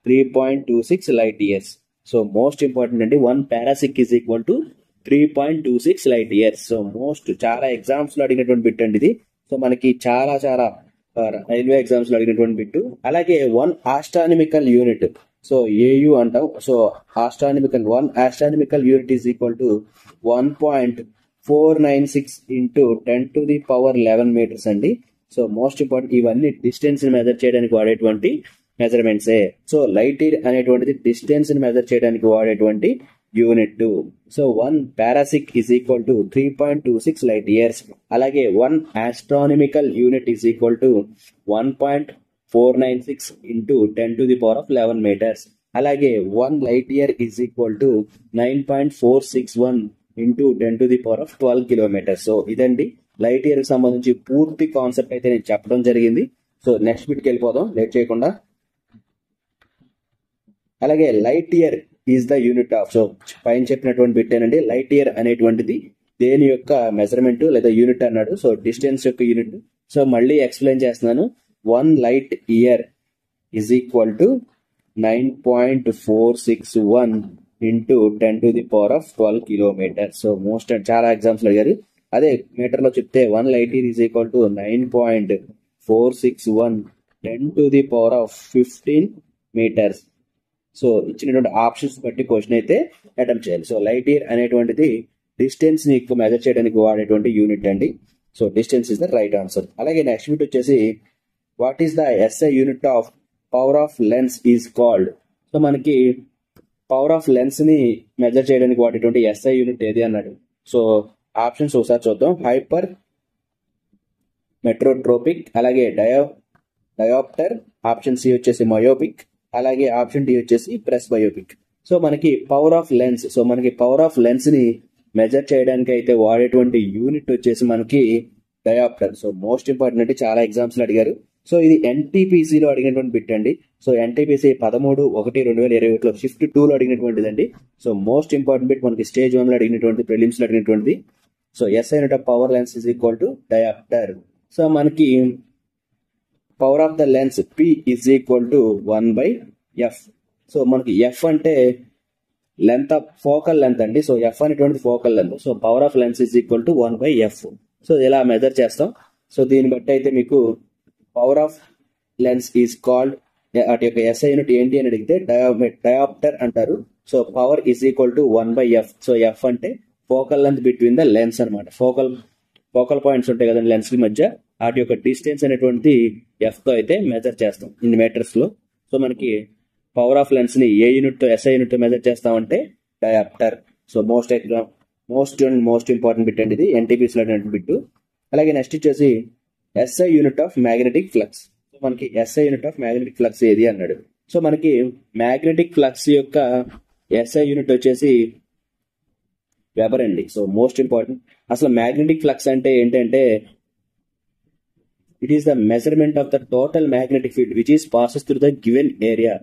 3.26 light years. So most important అండి 1 parasec is equal to 3.26 light years. So చాలా ఎగ్జామ్స్ లో అడిగినటువంటి బిట్ అండి ఇది. సో మనకి చాలా రైల్వే ఎగ్జామ్స్ లో అడిగినటువంటి బిట్. అలాగే 1 ఆస్ట్రానమికల్ యూనిట్, సో ఏయు అంటాం. So 1 astronomical unit is equal to 1.496 into 10⁻11 metres అండి. సో మోస్ట్ ఇంపార్టెంట్ ఇవన్నీ డిస్టెన్స్ ని మెజర్ చేయడానికి వాడేటువంటి మెజర్మెంట్సే. సో లైట్ ఇయర్ అనేటువంటిది డిస్టెన్స్ ని మెజర్ చేయడానికి వాడేటువంటి unit. So 1 parsec is equal to 3.26 light years. అలాగే 1 astronomical unit is equal to 1.496 into 10⁻11 metres. అలాగే 1 light year is equal to 9.461 into 10⁻12 kilometres. So ఇదండి లైట్ ఇయర్ కి సంబంధించి పూర్తి కాన్సెప్ట్ అయితే నేను చెప్పడం జరిగింది. సో నెక్స్ట్ బిట్కి వెళ్ళిపోదాం లేట్ చేయకుండా. అలాగే light year is the unit of, so పైన చెప్పినటువంటి బిట్ ఏనండి లైట్ ఇయర్ అనేటువంటిది దేని యొక్క మెజర్మెంట్ లేదా యూనిట్ అన్నాడు. సో డిస్టెన్స్ యొక్క యూనిట్. సో మళ్ళీ ఎక్స్ప్లెయిన్ చేస్తున్నాను. 1 light year is equal to 9.461 into 10⁻12 kilometre. So చాలా ఎగ్జామ్స్ లో అడిగారు. అదే మీటర్ లో చెప్తే 1 light year is equal to 9.461 10⁻15 metres. So ఇచ్చినటువంటి ఆప్షన్స్ బట్టి క్వశ్చన్ అయితే అటెంప్ట్ చేయాలి. సో లైట్ ఇయర్ అనేటువంటిది డిస్టెన్స్ ని మెజర్ చేయడానికి వాడేటువంటి యూనిట్ అండి. So distance is the right answer. అలాగే నెక్స్ట్ బిట్ వచ్చేసి what is the SI unit of power of lens is called. So మనకి పవర్ ఆఫ్ లెన్స్ ని మెజర్ చేయడానికి వాడేటువంటి ఎస్ఐ యూనిట్ ఏది అన్నాడు. సో ఆప్షన్స్ ఒకసారి చూద్దాం. హైపర్ మెట్రోట్రోపిక్, అలాగే డయాప్టర్, ఆప్షన్ సి వచ్చేసి మయోపిక్, అలాగే ఆప్షన్ డి వచ్చేసి ప్రెస్ బయోపిక్. సో మనకి పవర్ ఆఫ్ లెన్స్, సో మనకి పవర్ ఆఫ్ లెన్స్ ని మెజర్ చేయడానికి అయితే వాడేటువంటి యూనిట్ వచ్చేసి మనకి డయాప్టర్. సో మోస్ట్ ఇంపార్టెంట్ అంటే చాలా ఎగ్జామ్స్ లో అడిగారు. సో ఇది ఎన్టీపీసీలో అడిగినటువంటి బిట్ అండి. సో ఎన్టీపీసీ 13/1/2021 షిఫ్ట్ 2 లో అడిగినటువంటిదండి. సో మోస్ట్ ఇంపార్టెంట్ బిట్ మనకి స్టేజ్ 1 లో అడిగినటువంటి, ప్రిలిమ్స్ లో అడిగినటువంటిది. So SI unit of power lens is equal to dioptre. So మనకి power of the lens P is equal to 1/f. So మనకి ఎఫ్ అంటే లెంత్ ఆఫ్ ఫోకల్ లెంత్ అండి. సో ఎఫ్ అనేటువంటి focal length. So power of lens is equal to 1/f. So ఇలా మెజర్ చేస్తాం. సో దీన్ని బట్టి అయితే మీకు power of lens is called, వాటి యొక్క ఎస్ఐ యూనిట్ ఏంటి అని అడిగితే డయాప్టర్ అంటారు. So power is equal to 1/f. So F అంటే focal length between the lens అనమాట. ఫోకల్ పాయింట్స్ ఉంటాయి కదండి లెన్స్ మధ్య, వాటి యొక్క డిస్టెన్స్ అనేటువంటి ఎఫ్ తో అయితే మెజర్ చేస్తాం ఇన్ మీటర్స్ లో. సో మనకి పవర్ ఆఫ్ లెన్స్ ని ఏ యూనిట్ తో ఎస్ఐ యూనిట్ తో మెజర్ చేస్తామంటే dioptre. So most important bit అండి ఇది, ఎన్టీపీసీ లో బిట్. అలాగే నెక్స్ట్ వచ్చేసి SI unit of magnetic flux. So మనకి SI unit of magnetic flux ఏది అన్నాడు. సో మనకి మ్యాగ్నెటిక్ ఫ్లక్స్ యొక్క ఎస్ఐ యూనిట్ వచ్చేసి వెబర్ అండి. So most important. అసలు మ్యాగ్నెటిక్ ఫ్లక్స్ అంటే ఏంటంటే it is the measurement of the total magnetic field which is passes through the given area.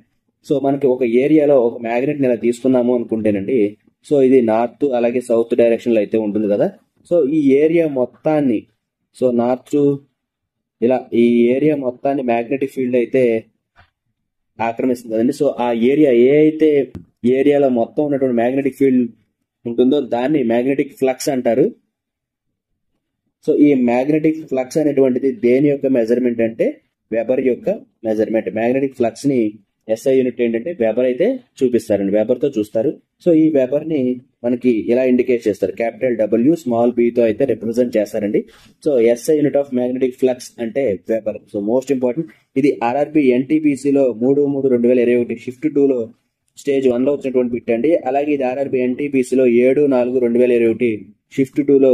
So మనకి ఒక ఏరియాలో ఒక మ్యాగ్నెట్ ఇలా తీసుకున్నాము అనుకుంటేనండి, సో ఇది నార్త్ అలాగే సౌత్ డైరెక్షన్ లో అయితే ఉంటుంది కదా. సో ఈ ఏరియా మొత్తాన్ని, సో నార్త్ ఇలా ఈ ఏరియా మొత్తాన్ని మ్యాగ్నెటిక్ ఫీల్డ్ అయితే ఆక్రమిస్తుంది కదండి. సో ఆ ఏరియా ఏ అయితే ఏరియాలో మొత్తం ఉన్నటువంటి మ్యాగ్నెటిక్ ఫీల్డ్ ఉంటుందో దాన్ని మ్యాగ్నెటిక్ ఫ్లక్స్ అంటారు. సో ఈ మ్యాగ్నెటిక్ ఫ్లక్స్ అనేటువంటిది దేని యొక్క మెజర్మెంట్ అంటే వెబర్ యొక్క మెజర్మెంట్. మ్యాగ్నెటిక్ ఫ్లక్స్ ని SI యూనిట్ ఏంటంటే వెబర్ అయితే చూపిస్తారండి, వెబర్ తో చూస్తారు. సో ఈ వెబర్ ని మనకి ఇలా ఇండికేట్ చేస్తారు, క్యాపిటల్ W స్మాల్ b తో అయితే రిప్రజెంట్ చేస్తారండి. So SI unit of magnetic flux అంటే వెబర్. సో మోస్ట్ ఇంపార్టెంట్, ఇది RRB NTPC లో 3/3/2021 షిఫ్ట్ 2 లో స్టేజ్ 1 లో వచ్చినటువంటి బిట్ అండి. అలాగే ఇది RRB NTPC లో 7/4/2021 షిఫ్ట్ 2 లో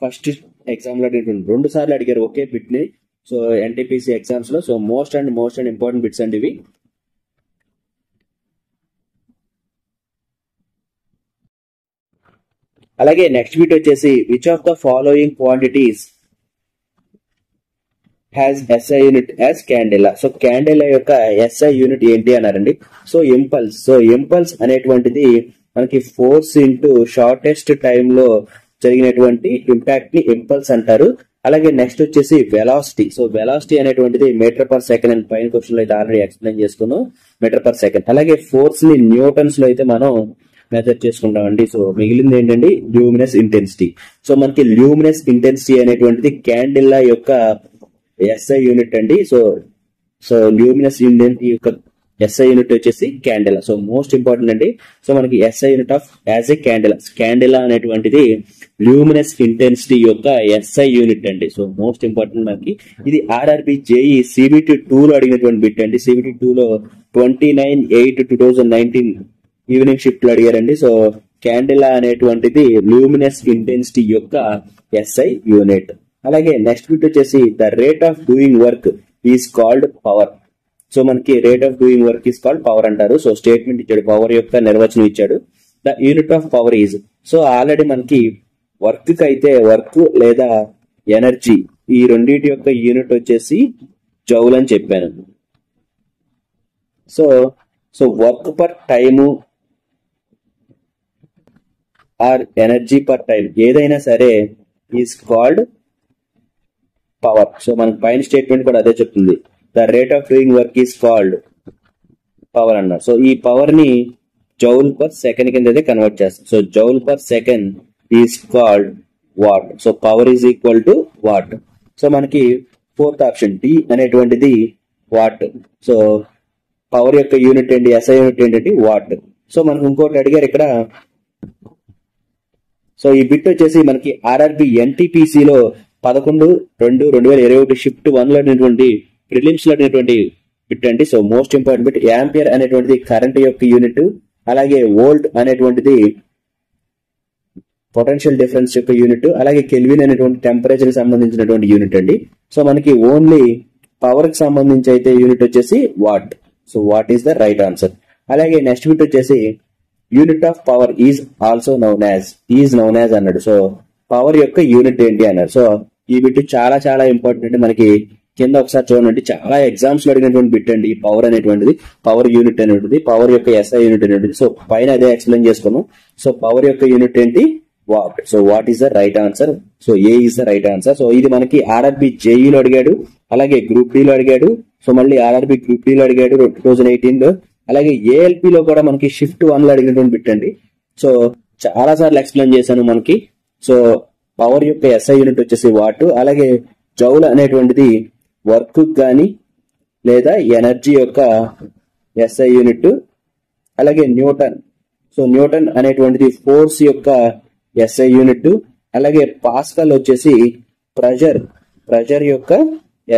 ఫస్ట్ ఎగ్జామ్ లో అడిగినటువంటి 2 సార్లు అడిగారు ఒకే బిట్ ని. సో NTPC ఎగ్జామ్స్ లో. So most and important bits అండి ఇవి. అలాగే నెక్స్ట్ బిట్ వచ్చేసి which of the following quantities has SI unit as candela. So candela యొక్క SI యూనిట్ ఏంటి అన్నారండి. So impulse. సో ఇంపల్స్ అనేటువంటిది మనకి ఫోర్స్ ఇంటూ షార్టెస్ట్ టైమ్ లో జరిగినటువంటి ఇంపాక్ట్ ని ఇంపల్స్ అంటారు. అలాగే నెక్స్ట్ వచ్చేసి వెలాసిటీ. సో వెలాసిటీ అనేటువంటిది మీటర్ పర్ సెకండ్ అని పైన క్వశ్చన్ లో అయితే ఆల్రెడీ ఎక్స్ప్లెయిన్ చేసుకున్నాం, మీటర్ పర్ సెకండ్. అలాగే ఫోర్స్ ని న్యూటన్స్ లో అయితే మనం మెజర్ చేసుకుంటామండి. సో మిగిలింది ఏంటండి, ల్యూమినస్ ఇంటెన్సిటీ. సో మనకి ల్యూమినస్ ఇంటెన్సిటీ అనేటువంటిది క్యాండిల్లా యొక్క SI యూనిట్ అండి. సో ల్యూమినస్ ఇంటెన్సిటీ యొక్క SI యూనిట్ వచ్చేసి క్యాండిలా. సో మోస్ట్ ఇంపార్టెంట్ అండి. సో మనకి SI unit of as a candela. Candela అనేటువంటిది ల్యూమినస్ ఇంటెన్సిటీ యొక్క SI యూనిట్ అండి. సో మోస్ట్ ఇంపార్టెంట్ మనకి ఇది RRB JE CBT 2 లో అడిగినటువంటి బిట్ అండి. CBT 2 లో 29/8/2019 ఈవినింగ్ షిఫ్ట్ లో అడిగారండి. సో క్యాండిలా అనేటువంటిది ల్యూమినస్ ఇంటెన్సిటీ యొక్క SI యూనిట్. అలాగే నెక్స్ట్ బిట్ వచ్చేసి the rate of doing work is called power. So మనకి rate of doing work is called power అంటారు. సో స్టేట్మెంట్ ఇచ్చాడు, పవర్ యొక్క నిర్వచనం ఇచ్చాడు. The unit of power is. So already మనకి వర్క్ కి అయితే వర్క్ లేదా ఎనర్జీ ఈ రెండింటి యొక్క యూనిట్ వచ్చేసి జౌల్ అని చెప్పాను. So work per time or energy per time ఏదైనా సరే ఈజ్ కాల్డ్ పవర్. సో మనకి పైన స్టేట్మెంట్ కూడా అదే చెప్తుంది, the rate of doing work is called power అన్నారు. సో ఈ పవర్ ని జౌల్ పర్ సెకండ్ కింద అయితే కన్వర్ట్ చేస్తాం. So joule per second is called what. So power is equal to what. So మనకి ఫోర్త్ ఆప్షన్ డి అనేటువంటిది వాట్. సో పవర్ యొక్క యూనిట్ ఏంటి, SI యూనిట్ ఏంటంటే వాట్. సో మనకు ఇంకోటి అడిగారు ఇక్కడ. సో ఈ బిట్ వచ్చేసి మనకి RRB NTPC లో 11/2/2021 షిఫ్ట్ 1 లో అడిగినటువంటి ప్రిలిమ్స్ లో అడిగినటువంటి బిట్ అండి. So most important bit. Ampere అనేటువంటిది కరెంట్ యొక్క యూనిట్. అలాగే వోల్ట్ అనేటువంటిది పొటెన్షియల్ డిఫరెన్స్ యొక్క యూనిట్. అలాగే కెల్విన్ అనేటువంటి టెంపరేచర్ కి సంబంధించినటువంటి యూనిట్ అండి. సో మనకి ఓన్లీ పవర్ కి సంబంధించి అయితే యూనిట్ వచ్చేసి what. So what is the right answer. అలాగే నెక్స్ట్ బిట్ వచ్చేసి unit of power is also noun as అన్నాడు. సో పవర్ యొక్క యూనిట్ ఏంటి అన్నారు. సో ఈ బిట్ చాలా ఇంపార్టెంట్ అండి. మనకి కింద ఒకసారి చూడండి, చాలా ఎగ్జామ్స్ లో అడిగినటువంటి బిట్ అండి. ఈ పవర్ అనేటువంటిది, పవర్ యూనిట్ అనేటువంటిది, పవర్ యొక్క SI యూనిట్ అనేటువంటిది. సో పైన అదే ఎక్స్ప్లెయిన్ చేసుకున్నాం. సో పవర్ యొక్క యూనిట్ ఏంటి, what. So what is the right answer. So A is the right answer. So ఇది మనకి RRB JE లో అడిగాడు, అలాగే గ్రూప్ డి లో అడిగాడు. సో మళ్ళీ RRB గ్రూప్ డి లో అడిగాడు 2018 లో. అలాగే ALP లో కూడా మనకి షిఫ్ట్ 1 లో అడిగినటువంటి బిట్ అండి. సో చాలా సార్లు ఎక్స్ప్లెయిన్ చేశాను మనకి. సో పవర్ యొక్క SI యూనిట్ వచ్చేసి వాట్. అలాగే జౌల్ అనేటువంటిది వర్క్ కానీ లేదా ఎనర్జీ యొక్క SI యూనిట్. అలాగే న్యూటన్. సో న్యూటన్ అనేటువంటిది ఫోర్స్ యొక్క SI యూనిట్. అలాగే పాస్కల్ వచ్చేసి ప్రెజర్ యొక్క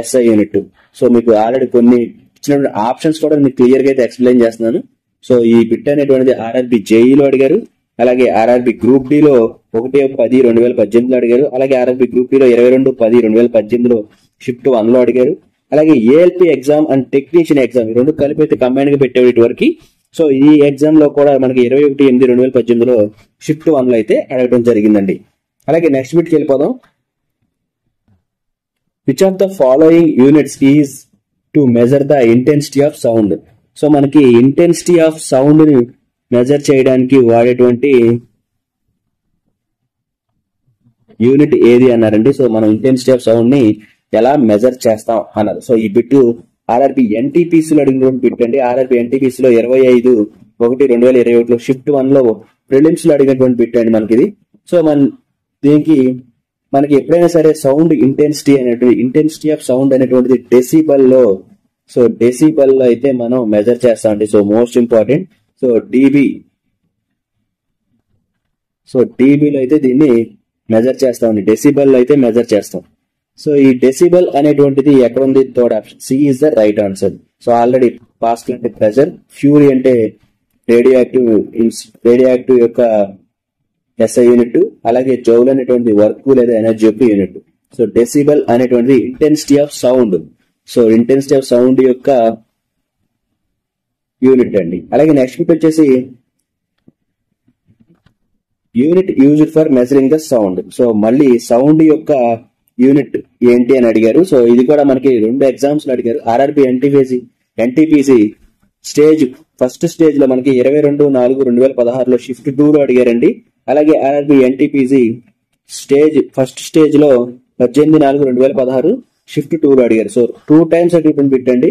SI యూనిట్. సో మీకు ఆల్రెడీ కొన్ని ఇచ్చినటువంటి ఆప్షన్స్ కూడా మీకు క్లియర్ గా అయితే ఎక్స్ప్లెయిన్ చేస్తున్నాను. సో ఈ బిట్ అనేటువంటిది RRB JE లో అడిగారు. అలాగే RRB గ్రూప్ డి లో 1/10/2018 లో అడిగారు. అలాగే RRB గ్రూప్ డి లో 22/10/2018 లో షిఫ్ట్ 1 లో అడిగారు. అలాగే ALP exam and technician exam రెండు కలిపి అయితే కంబైన్ గా పెట్టేవి ఇటువరకు. సో ఈ ఎగ్జామ్ లో కూడా మనకి 21/8/2018 లో షిఫ్ట్ 1 లో అయితే అడగడం జరిగిందండి. అలాగే నెక్స్ట్ బిట్కి వెళ్ళిపోదాం. Which of the following units is to measure the intensity of sound. So మనకి ఇంటెన్సిటీ ఆఫ్ సౌండ్ ని మెజర్ చేయడానికి వాడేటువంటి యూనిట్ ఏది అన్నారండి. సో మనం ఇంటెన్సిటీ ఆఫ్ సౌండ్ ని ఎలా మెజర్ చేస్తాం అన్నారు. సో ఈ బిట్ ఆర్ఆర్బి ఎన్టీపీసీలో అడిగినటువంటి బిట్ అండి. ఆర్ఆర్బి ఎన్టీపీసీలో 25/1/2021 షిఫ్ట్ 1 లో ప్రిలిమ్స్ లో అడిగినటువంటి బిట్ అండి మనకి ఇది. సో మనకి ఎప్పుడైనా సరే సౌండ్ ఇంటెన్సిటీ ఆఫ్ సౌండ్ అనేటువంటిది డెసిబల్ లో, సో డెసిబల్ లో అయితే మనం మెజర్ చేస్తామండి. So most important. సో డీబీలో అయితే దీన్ని మెజర్ చేస్తామండి. డెసిబల్ లో అయితే మెజర్ చేస్తాం. సో ఈ డెసిబల్ అనేటువంటిది ఎక్కడ ఉంది? Third option, C is the right answer. So already pascal అంటే ప్రెజర్, ఫ్యూరీ అంటే రేడియాక్టివ్ యొక్క ఎస్ఐ యూనిట్, అలాగే జౌల్ అనేటువంటి వర్క్ లేదా ఎనర్జీ యొక్క యూనిట్. సో డెసిబల్ అనేటువంటిది intensity of sound. So intensity of sound యొక్క యూనిట్ అండి. అలాగే నెక్స్ట్ బిట్ వచ్చేసి unit used for measuring the sound. So మళ్ళీ సౌండ్ యొక్క యూనిట్ ఏంటి అని అడిగారు. సో ఇది కూడా మనకి 2 ఎగ్జామ్స్ లో అడిగారు. ఆర్ఆర్బి ఎన్టీపీసీ ఫస్ట్ స్టేజ్ లో మనకి 22/4/2016 లో షిఫ్ట్ 2 లో అడిగారండి. అలాగే ఆర్ఆర్బి ఎన్టీపీసీ ఫస్ట్ స్టేజ్ లో 18/4/2016 షిఫ్ట్ 2 లో అడిగారు. సో 2 టైమ్స్ అడిగిన బిట్ అండి.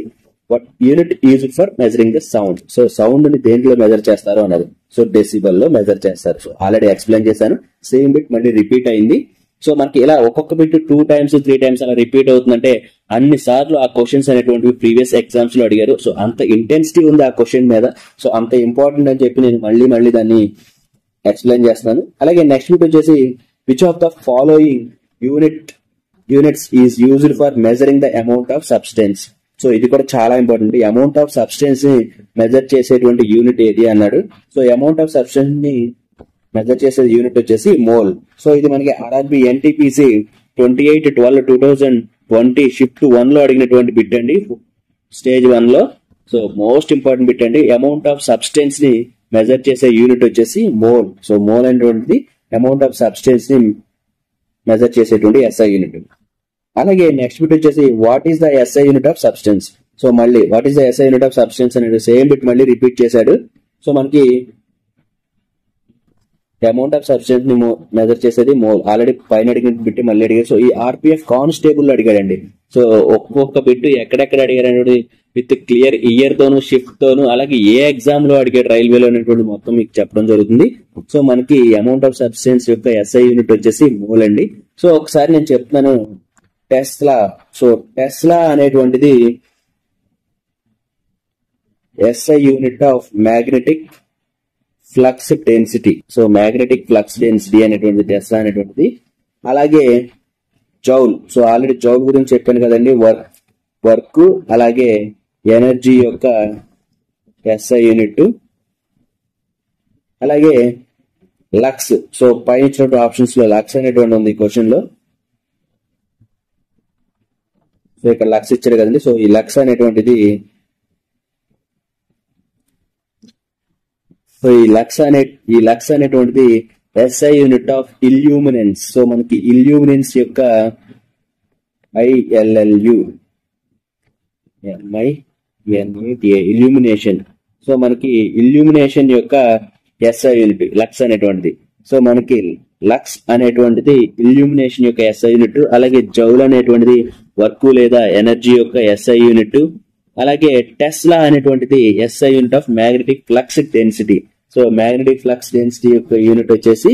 Unit used for measuring the sound. So sound ని దేంట్లో మెజర్ చేస్తారు అన్నది. సో డెసిబల్ లో మెజర్ చేస్తారు. సో ఆల్రెడీ ఎక్స్ప్లెయిన్ చేశాను. సేమ్ బిట్ మళ్ళీ రిపీట్ అయింది. సో మనకి ఇలా ఒక్కొక్క బిట్ 2 టైమ్స్ 3 టైమ్స్ అలా రిపీట్ అవుతుందంటే అన్ని సార్లు ఆ క్వశ్చన్స్ అనేటువంటివి ప్రీవియస్ ఎగ్జామ్స్ లో అడిగారు. సో అంత ఇంటెన్సిటీ ఉంది ఆ క్వశ్చన్ మీద. సో అంత ఇంపార్టెంట్ అని చెప్పి నేను మళ్ళీ దాన్ని ఎక్స్ప్లెయిన్ చేస్తాను. అలాగే నెక్స్ట్ బిట్ వచ్చేసి which of the following units is used for measuring the amount of substance. So ఇది కూడా చాలా ఇంపార్టెంట్. అమౌంట్ ఆఫ్ సబ్స్టెన్స్ ని మెజర్ చేసేటువంటి యూనిట్ ఏది అన్నాడు. సో అమౌంట్ ఆఫ్ సబ్స్టెన్స్ ని మెజర్ చేసే యూనిట్ వచ్చేసి మోల్. సో ఇది మనకి ఆర్ఆర్బి ఎన్టీపీసీ 28/12/2020 షిఫ్ట్ 1 లో అడిగినటువంటి బిట్ అండి, స్టేజ్ 1 లో. సో మోస్ట్ ఇంపార్టెంట్ బిట్ అండి. అమౌంట్ ఆఫ్ సబ్స్టెన్స్ ని మెజర్ చేసే యూనిట్ వచ్చేసి మోల్. సో మోల్ అనేటువంటిది అమౌంట్ ఆఫ్ సబ్స్టెన్స్ ని మెజర్ చేసేటువంటి ఎస్ఐ యూనిట్. అలాగే నెక్స్ట్ బిట్ వచ్చేసి what is the SI unit of substance. So మళ్ళీ what is the SI unit of substance అనేది సేమ్ బిట్ మళ్ళీ రిపీట్ చేశాడు. సో మనకి అమౌంట్ ఆఫ్ సబ్స్టెన్స్ ని మెజర్ చేసేది మోల్. ఆల్రెడీ పైన అడిగిన బిట్ మళ్ళీ అడిగారు. సో ఈ ఆర్పిఎఫ్ కానిస్టేబుల్ అడిగాడండి. సో ఒక్కొక్క బిట్ ఎక్కడెక్కడ అడిగారు అనేది విత్ క్లియర్ ఇయర్ తోను, షిఫ్ట్ తోను, అలాగే ఏ ఎగ్జామ్ లో అడిగాడు రైల్వేలో అనేటువంటి మొత్తం మీకు చెప్పడం జరుగుతుంది. సో మనకి అమౌంట్ ఆఫ్ సబ్స్టెన్స్ యొక్క ఎస్ఐ యూనిట్ వచ్చేసి మోల్ అండి. సో ఒకసారి నేను చెప్తున్నాను. టెస్లా. సో టెస్లా అనేటువంటిది SI unit of magnetic flux density. So magnetic flux density అనేటువంటిది టెస్లా అనేటువంటిది. అలాగే జౌల్. సో ఆల్రెడీ జౌల్ గురించి చెప్పాను కదండి. వర్క్ అలాగే ఎనర్జీ యొక్క ఎస్ఐ యూనిట్. అలాగే లక్స్. సో పైన ఇచ్చినటువంటి ఆప్షన్స్ లో లక్స్ అనేటువంటి ఉంది క్వశ్చన్ లో. సో ఇక్కడ లక్స్ ఇచ్చారు కదండి. సో ఈ లక్స్ అనేటువంటిది ఈ లక్స్ అనేటువంటిది SI unit of illuminance. So మనకి ఇల్యూమినెన్స్ యొక్క ILLU ఇల్యూమినేషన్. సో మనకి ఇల్యూమినేషన్ యొక్క ఎస్ఐ యూనిట్ లక్స్ అనేటువంటిది. సో మనకి లక్స్ అనేటువంటిది ఇల్యూమినేషన్ యొక్క ఎస్ఐ యూనిట్. అలాగే జౌల్ అనేటువంటిది వర్క్ లేదా ఎనర్జీ యొక్క ఎస్ఐ యూనిట్. అలాగే టెస్లా అనేటువంటిది SI unit of magnetic flux density. So magnetic flux density యొక్క యూనిట్ వచ్చేసి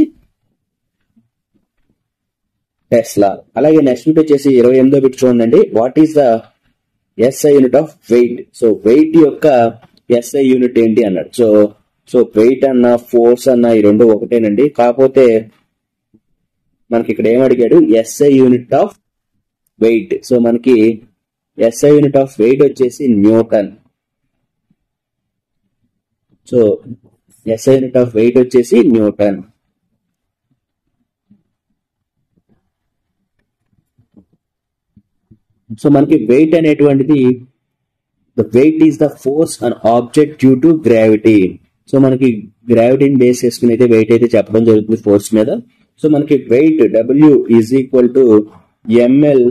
టెస్లా. అలాగే నెక్స్ట్ బిట్ వచ్చేసి 28వ బిట్ చూడండి. What is the SI unit of weight. So wait యొక్క ఎస్ఐ యూనిట్ ఏంటి అన్నాడు. సో వెయిట్ అన్న ఫోర్స్ అన్న ఈ రెండు ఒకటేనండి. కాకపోతే మనకి ఇక్కడ ఏం అడిగాడు, SI unit of weight. So మనకి ఎస్ఐ యూనిట్ ఆఫ్ వెయిట్ వచ్చేసి newton. So SI unit of weight వచ్చేసి న్యూటన్. సో మనకి వెయిట్ అనేటువంటిది the weight is the force and object due to gravity. So మనకి గ్రావిటీని బేస్ చేసుకుని అయితే వెయిట్ అయితే చెప్పడం జరుగుతుంది ఫోర్స్ మీద. సో మనకి weight W is equal to ML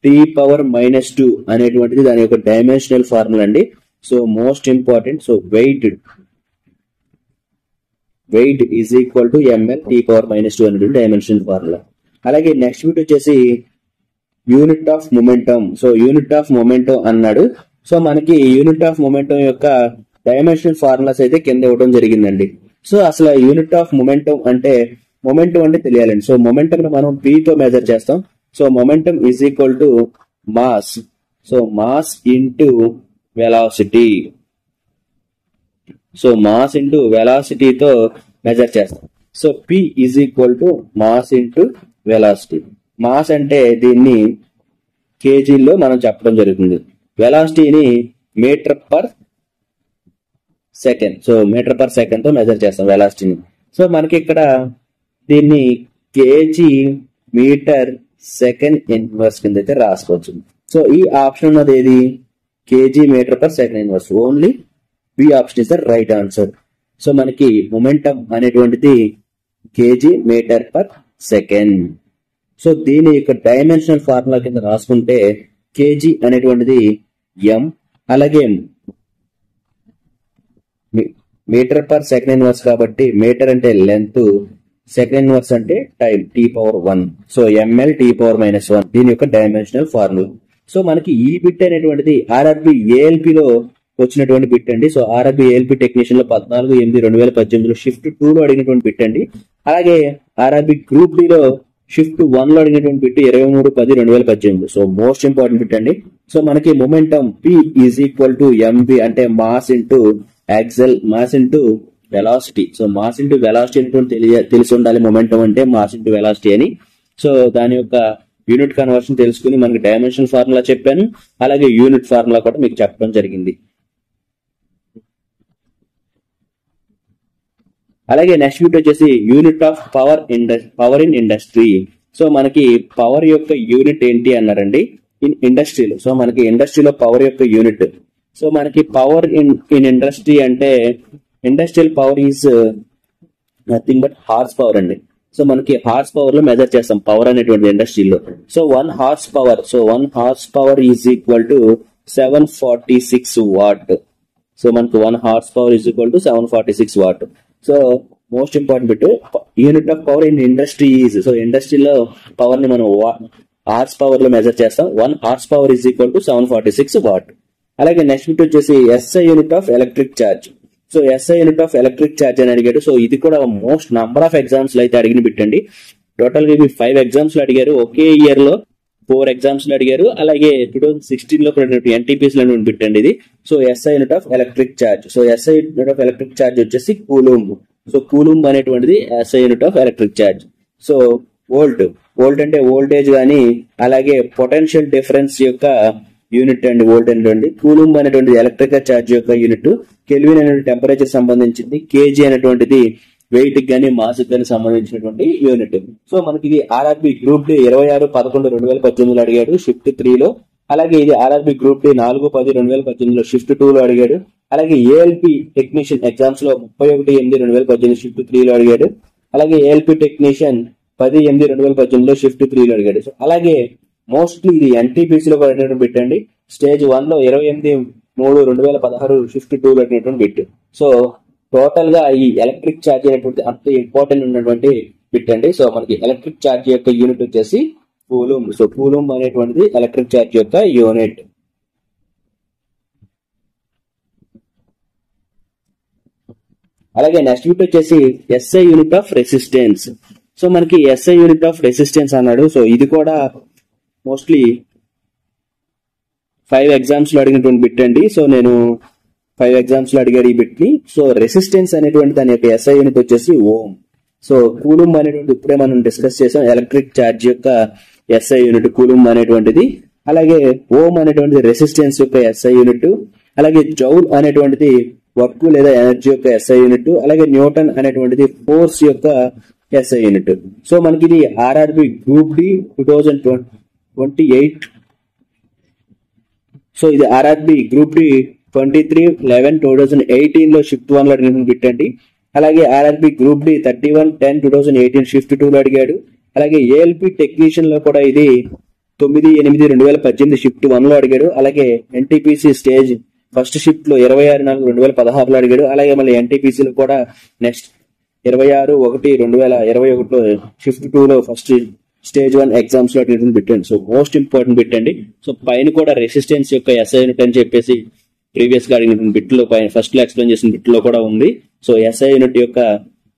T⁻⁻2 అనేటువంటిది దాని యొక్క డైమెన్షనల్ ఫార్ములా అండి. So most important. So weight is equal to ml T⁻⁻2 అనేటువంటి డైమెన్షనల్ ఫార్ములా. అలాగే నెక్స్ట్ బిట్ వచ్చేసి unit of momentum. So unit of momentum అన్నాడు. సో మనకి యూనిట్ ఆఫ్ మొమెంటం యొక్క డైమెన్షనల్ ఫార్ములాస్ అయితే కింద ఇవ్వడం జరిగిందండి. సో అసలు యూనిట్ ఆఫ్ మొమెంటం అంటే తెలియాలండి. సో మొమెంటం మనం p తో మెజర్ చేస్తాం. So momentum is equal to mass. So mass into velocity. So mass into వెలాసిటీతో మెజర్ చేస్తాం. So p is equal to mass into velocity. Mass అంటే దీన్ని కేజీల్లో మనం చెప్పడం జరుగుతుంది. వెలాసిటీని metre per second. So metre per second తో మెజర్ చేస్తాం వెలాసిటీని. సో మనకి ఇక్కడ దీన్ని కేజీ మీటర్ సెకండ్ ఇన్వర్స్ కింద అయితే రాసుకోవచ్చు. సో ఈ ఆప్షన్ ఉన్నది ఏది? KG metre per second inverse. Only B option is the right answer. So మనకి మొమెంటం అనేటువంటిది KG metre per second. So దీని యొక్క డైమెన్షనల్ ఫార్ములా కింద రాసుకుంటే కేజీ అనేటువంటిది m, అలాగే మీటర్ పర్ సెకండ్ ఇన్వర్స్ కాబట్టి మీటర్ అంటే లెంత్, సెకండ్ ఇన్వర్స్ అంటే time T⁻1. So ml T⁻⁻1 దీని యొక్క డైమెన్షనల్ ఫార్ములా. సో మనకి ఈ బిట్ అనేటువంటిది RRB ALP లో వచ్చినటువంటి బిట్ అండి. సో RRB ALP టెక్నీషియన్ లో 14/8/2018 షిఫ్ట్ 2 లో అడిగినటువంటి బిట్ అండి. అలాగే RRB గ్రూప్ డి లో షిఫ్ట్ 1 లో అడిగినటువంటి bit 23/10/2018. So most important bit అండి. సో మనకి momentum P is equal to mv అంటే mass into axle, mass into velocity. So mass into velocity అనేటువంటి తెలిసి ఉండాలి. మొమెంటం అంటే మాస్ ఇంటూ వెలాసిటీ అని. సో దాని యొక్క యూనిట్ కన్వర్షన్ తెలుసుకుని మనకి డైమెన్షనల్ ఫార్ములా చెప్పాను, అలాగే యూనిట్ ఫార్ములా కూడా మీకు చెప్పడం జరిగింది. అలాగే నెక్స్ట్ బిట్ వచ్చేసి unit of power in industry. So మనకి పవర్ యొక్క యూనిట్ ఏంటి అన్నారండి ఇన్ ఇండస్ట్రీలో. సో మనకి ఇండస్ట్రీలో పవర్ యొక్క యూనిట్. సో మనకి పవర్ ఇన్ ఇండస్ట్రీ అంటే industrial power is nothing but horse power అండి. సో మనకి హార్స్ పవర్ లో మెజర్ చేస్తాం పవర్ అనేటువంటి ఇండస్ట్రీలో. So 1 horse power. So 1 horse power is equal to 746 what. So మనకి 1 horse power is equal to 746 what. So most important bit unit of power in industry is. So ఇండస్ట్రీలో పవర్ ని మనం హార్స్ పవర్ లో మెజర్ చేస్తాం. 1 horse power is equal to 746 what. అలాగే నెక్స్ట్ బిట్ వచ్చేసి SI unit of electric charge. So SI unit of electric charge అని అడిగాడు. సో ఇది కూడా మోస్ట్ నంబర్ ఆఫ్ ఎగ్జామ్స్ లో అయితే అడిగిన బిట్ అండి. టోటల్ గా ఇవి 5 ఎగ్జామ్స్ లో అడిగారు. ఒకే ఇయర్ లో 4 ఎగ్జామ్స్ లో అడిగారు. అలాగే 2016 లో NTPC లో బిట్ అండి ఇది. So SI unit of electric charge. So SI unit of electric charge వచ్చేసి కూలుంబ్. సో కూలుంబ్ అనేటువంటిది SI unit of electric charge. So volt అంటే వోల్టేజ్ గానీ, అలాగే పొటెన్షియల్ డిఫరెన్స్ యొక్క యూనిట్ అండి వోల్ట్ అనేటువంటి. కూలుంబ్ అనేటువంటి ఎలక్ట్రికల్ ఛార్జ్ యొక్క యూనిట్. కెల్విన్ అనేటువంటి టెంపరేచర్ సంబంధించింది. కేజీ అనేటువంటిది వెయిట్ గానీ మాస్ గానీ సంబంధించినటువంటి యూనిట్. సో మనకి ఇది RRB గ్రూప్ డి 26/11/2018 అడిగాడు షిఫ్ట్ 3 లో. అలాగే ఇది RRB గ్రూప్ డి 4/10/2018 షిఫ్ట్ 2 లో అడిగాడు. అలాగే ALP టెక్నీషియన్ ఎగ్జామ్స్ లో 31/8/2018 షిఫ్ట్ 3 లో అడిగాడు. అలాగే ALP టెక్నీషియన్ 10/8/2018 షిఫ్ట్ 3 లో అడిగాడు. అలాగే మోస్ట్లీ ఇది NTPC లో పడినటువంటి బిట్ అండి. స్టేజ్ 1 లో 28/3/2016 షిఫ్ట్ 2 లో అడిగినటువంటి బిట్. సో టోటల్ గా ఈ ఎలక్ట్రిక్ ఛార్జ్ అనేటువంటి అంత ఇంపార్టెంట్ ఉన్నటువంటి బిట్ అండి. సో మనకి ఎలక్ట్రిక్ ఛార్జ్ యొక్క యూనిట్ వచ్చేసి కూలుంబ్. సో కూలుంబ్ అనేటువంటిది ఎలక్ట్రిక్ ఛార్జ్ యొక్క యూనిట్. అలాగే నెక్స్ట్ బిట్ వచ్చేసి SI unit of resistance. So మనకి SI యూనిట్ ఆఫ్ రెసిస్టెన్స్ అన్నాడు. సో ఇది కూడా మోస్ట్లీ 5 ఎగ్జామ్స్ లో అడిగినటువంటి బిట్ అండి. సో నేను 5 ఎగ్జామ్స్ లో అడిగాడు ఈ బిట్ ని. సో రెసిస్టెన్స్ అనేటువంటి దాని యొక్క SI యూనిట్ వచ్చేసి ఓం. సో కూలుంబ్ అనేటువంటి ఇప్పుడే మనం డిస్కస్ చేసాం. ఎలక్ట్రిక్ ఛార్జ్ యొక్క SI యూనిట్ కూలుంబ్ అనేటువంటిది. అలాగే ఓం అనేటువంటిది రెసిస్టెన్స్ యొక్క SI యూనిట్. అలాగే జౌల్ అనేటువంటిది వర్క్ లేదా ఎనర్జీ యొక్క SI యూనిట్. అలాగే న్యూటన్ అనేటువంటిది ఫోర్స్ యొక్క SI యూనిట్. సో మనకి ఇది RRB గ్రూప్ డి 2028. సో ఇది RRB గ్రూప్ డి 23/11/2018 లో షిఫ్ట్ 1 లో అడిగిన బిట్ అండి. అలాగే RRB గ్రూప్ డి 31/10/2018 షిఫ్ట్ 2 లో అడిగాడు. అలాగే ALP టెక్నీషియన్ లో కూడా ఇది 9/8/2018 షిఫ్ట్ 1 లో అడిగాడు. అలాగే ఎన్టీపీసీ స్టేజ్ ఫస్ట్ షిఫ్ట్ లో 26/4/2016 అడిగాడు. అలాగే మళ్ళీ ఎన్టీపీసీలో కూడా నెక్స్ట్ 26/1/2021 షిఫ్ట్ 2 లో ఫస్ట్ స్టేజ్ 1 ఎగ్జామ్స్ లో అడిగినటువంటి బిట్ అండి. సో మోస్ట్ ఇంపార్టెంట్ బిట్ అండి. సో పైన కూడా రెసిస్టెన్స్ యొక్క ఎస్ఐ యూనిట్ అని చెప్పేసి ప్రీవియస్ గా అడిగినటువంటి బిట్ లో పైన ఫస్ట్ లో ఎక్స్ప్లెయిన్ చేసిన బిట్ లో కూడా ఉంది. సో ఎస్ఐ యూనిట్ యొక్క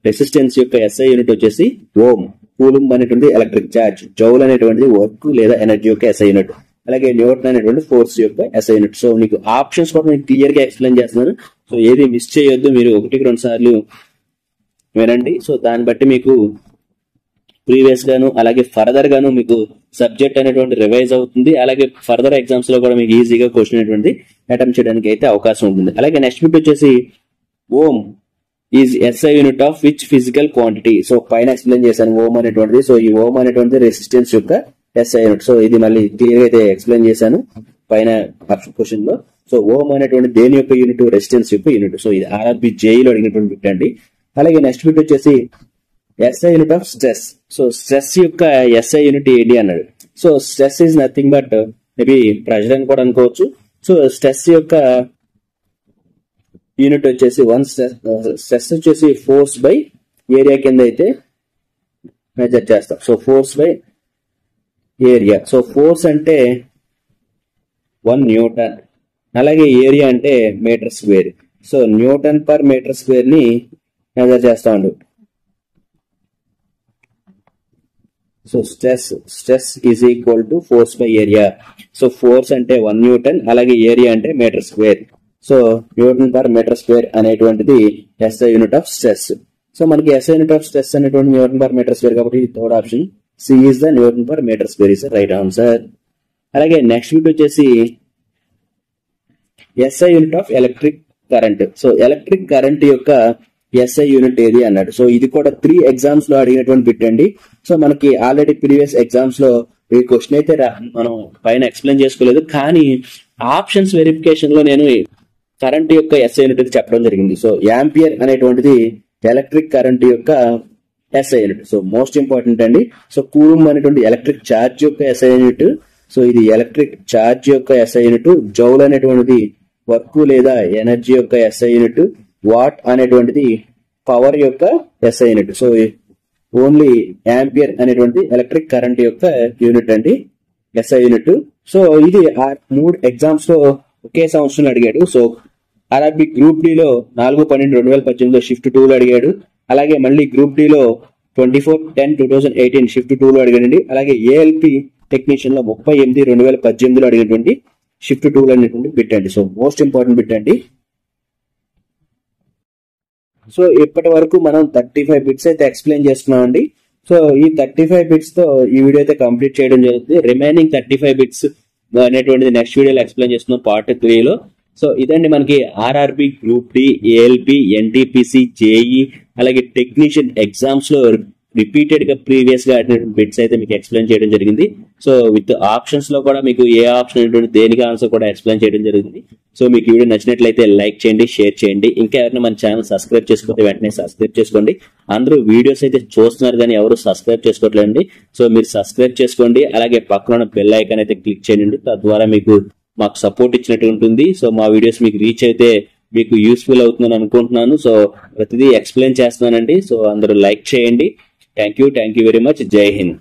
రెసిస్టెన్స్ యొక్క ఎస్ఐ యూనిట్ వచ్చేసి ఓం. కూలుంబ్ అనేటువంటి ఎలక్ట్రిక్ ఛార్జ్, జౌల్ అనేటువంటిది వర్క్ లేదా ఎనర్జీ యొక్క ఎస్ఐ యూనిట్, అలాగే న్యూటన్ అనేటువంటి ఫోర్స్ యొక్క ఎస్ఐ యూనిట్. సో మీకు ఆప్షన్స్ కూడా నేను క్లియర్ గా ఎక్స్ప్లెయిన్ చేస్తున్నాను. సో ఏది మిస్ చేయొద్దు, మీరు 1-2 సార్లు వినండి. సో దాన్ని బట్టి మీకు ప్రీవియస్ గాను అలాగే ఫర్దర్ గాను మీకు సబ్జెక్ట్ అనేటువంటి రివైజ్ అవుతుంది. అలాగే ఫర్దర్ ఎగ్జామ్స్ లో కూడా మీకు ఈజీగా క్వశ్చన్ అనేటువంటి అటెంప్ట్ చేయడానికి అయితే అవకాశం ఉంటుంది. అలాగే నెక్స్ట్ బిట్ వచ్చేసి ohm is SI unit of which physical quantity. So పైన ఎక్స్ప్లెయిన్ చేశాను ఓం అనేటువంటిది. సో ఈ ఓం అనేటువంటిది రెసిస్టెన్స్ యొక్క ఎస్ఐ యూనిట్. సో ఇది మళ్ళీ క్లియర్ గా అయితే ఎక్స్ప్లెయిన్ చేశాను పైన క్వశ్చన్ లో. సో ఓం అనేటువంటి దేని యొక్క యూనిట్? రెసిస్టెన్స్ యొక్క యూనిట్. సో ఇది ఆర్ఆర్బి జేఈలో అడిగినటువంటి బిట్ అండి. అలాగే నెక్స్ట్ బిట్ వచ్చేసి SI unit of stress. So stress యొక్క ఎస్ఐ యూనిట్ ఏంటి అన్నాడు. So stress is nothing but maybe pressure అని కూడా అనుకోవచ్చు. సో స్ట్రెస్ యొక్క యూనిట్ వచ్చేసి స్ట్రెస్ వచ్చేసి ఫోర్స్ బై ఏరియా కింద అయితే మెజర్ చేస్తాం. So force by area. So force అంటే 1 న్యూటన్, అలాగే ఏరియా అంటే metre square. So newton per metre square ని మెజర్ చేస్తా ఉండు. So stress is equal to force by area. So force అంటే 1 న్యూటన్, అలాగే ఏరియా అంటే metre square. So newton per metre square అనేటువంటిది SI unit of stress. So మనకి ఎస్ఐ యూనిట్ ఆఫ్ స్ట్రెస్ అనేటువంటి న్యూటన్ పర్ మీటర్ స్క్వేర్ కాబట్టి third option C is the newton per metre square is right answer. అలాగే నెక్స్ట్ బిట్ వచ్చేసి SI unit of electric current. So electric current యొక్క ఎస్ఐ యూనిట్ ఏది అన్నాడు. సో ఇది కూడా 3 ఎగ్జామ్స్ లో అడిగినటువంటి బిట్ అండి. సో మనకి ఆల్రెడీ ప్రీవియస్ ఎగ్జామ్స్ లో ఈ క్వశ్చన్ అయితే మనం పైన ఎక్స్ప్లెయిన్ చేసుకోలేదు, కానీ ఆప్షన్స్ వెరిఫికేషన్ లో నేను కరెంట్ యొక్క ఎస్ఐ యూనిట్ చెప్పడం జరిగింది. సో యాంపియర్ అనేటువంటిది ఎలక్ట్రిక్ కరెంట్ యొక్క SI unit. So most important అండి. సో కూలుంబ్ అనేటువంటి ఎలక్ట్రిక్ ఛార్జ్ యొక్క ఎస్ఐ యూనిట్. సో ఇది ఎలక్ట్రిక్ ఛార్జ్ యొక్క ఎస్ఐ యూనిట్. జౌల్ అనేటువంటిది వర్క్ లేదా ఎనర్జీ యొక్క ఎస్ఐ యూనిట్. వాట్ అనేటువంటిది పవర్ యొక్క SI unit. So only ampere అనేటువంటి ఎలక్ట్రిక్ కరెంట్ యొక్క యూనిట్ అండి, ఎస్ఐ యూనిట్. సో ఇది 3 ఎగ్జామ్స్ లో ఒకే సంవత్సరంలో అడిగాడు. సో ఆర్ఆర్బి గ్రూప్ డి లో 4/12/2018 షిఫ్ట్ 2 లో అడిగాడు. అలాగే మళ్ళీ గ్రూప్ డి లో 24/10/2018 షిఫ్ట్ 2 లో అడిగాడండి. అలాగే ఏఎల్పి టెక్నీషియన్ లో 30/8/2018 లో అడిగినటువంటి షిఫ్ట్ 2 లో అనేటువంటి బిట్ అండి. సో మోస్ట్ ఇంపార్టెంట్ బిట్ అండి. సో ఇప్పటి వరకు మనం 35 బిట్స్ అయితే ఎక్స్ప్లెయిన్ చేస్తున్నామండి. సో ఈ 35 బిట్స్ తో ఈ వీడియో అయితే కంప్లీట్ చేయడం జరుగుతుంది. రిమైనింగ్ 35 బిట్స్ అనేటువంటిది నెక్స్ట్ వీడియోలో ఎక్స్ప్లెయిన్ చేస్తున్నాం పార్ట్ 3 లో. సో ఇదండి మనకి RRB group D, ALP, NTPC, JE అలాగే టెక్నీషియన్ ఎగ్జామ్స్ లో రిపీటెడ్ గా ప్రీవియస్ గా బిట్స్ అయితే మీకు ఎక్స్ప్లెయిన్ చేయడం జరిగింది. సో విత్ ఆప్షన్స్ లో కూడా మీకు ఏ ఆప్షన్ అనేటువంటి దేనికి ఆన్సర్ కూడా ఎక్స్ప్లెయిన్ చేయడం జరిగింది. సో మీకు వీడియో నచ్చినట్లయితే లైక్ చేయండి, షేర్ చేయండి. ఇంకా ఎవరైనా మన ఛానల్ సబ్స్క్రైబ్ చేసుకోతే వెంటనే సబ్స్క్రైబ్ చేసుకోండి. అందరూ వీడియోస్ అయితే చూస్తున్నారు కానీ ఎవరు సబ్స్క్రైబ్ చేసుకోవట్లేదండి. సో మీరు సబ్స్క్రైబ్ చేసుకోండి. అలాగే పక్కన ఉన్న బెల్ ఐకాన్ అయితే క్లిక్ చేయండి. తద్వారా మీకు మాకు సపోర్ట్ ఇచ్చినట్టు ఉంటుంది. సో మా వీడియోస్ మీకు రీచ్ అయితే మీకు యూస్ఫుల్ అవుతుందని అనుకుంటున్నాను. సో ప్రతిదీ ఎక్స్ప్లెయిన్ చేస్తున్నానండి. సో అందరూ లైక్ చేయండి. Thank you very much. జై హింద్.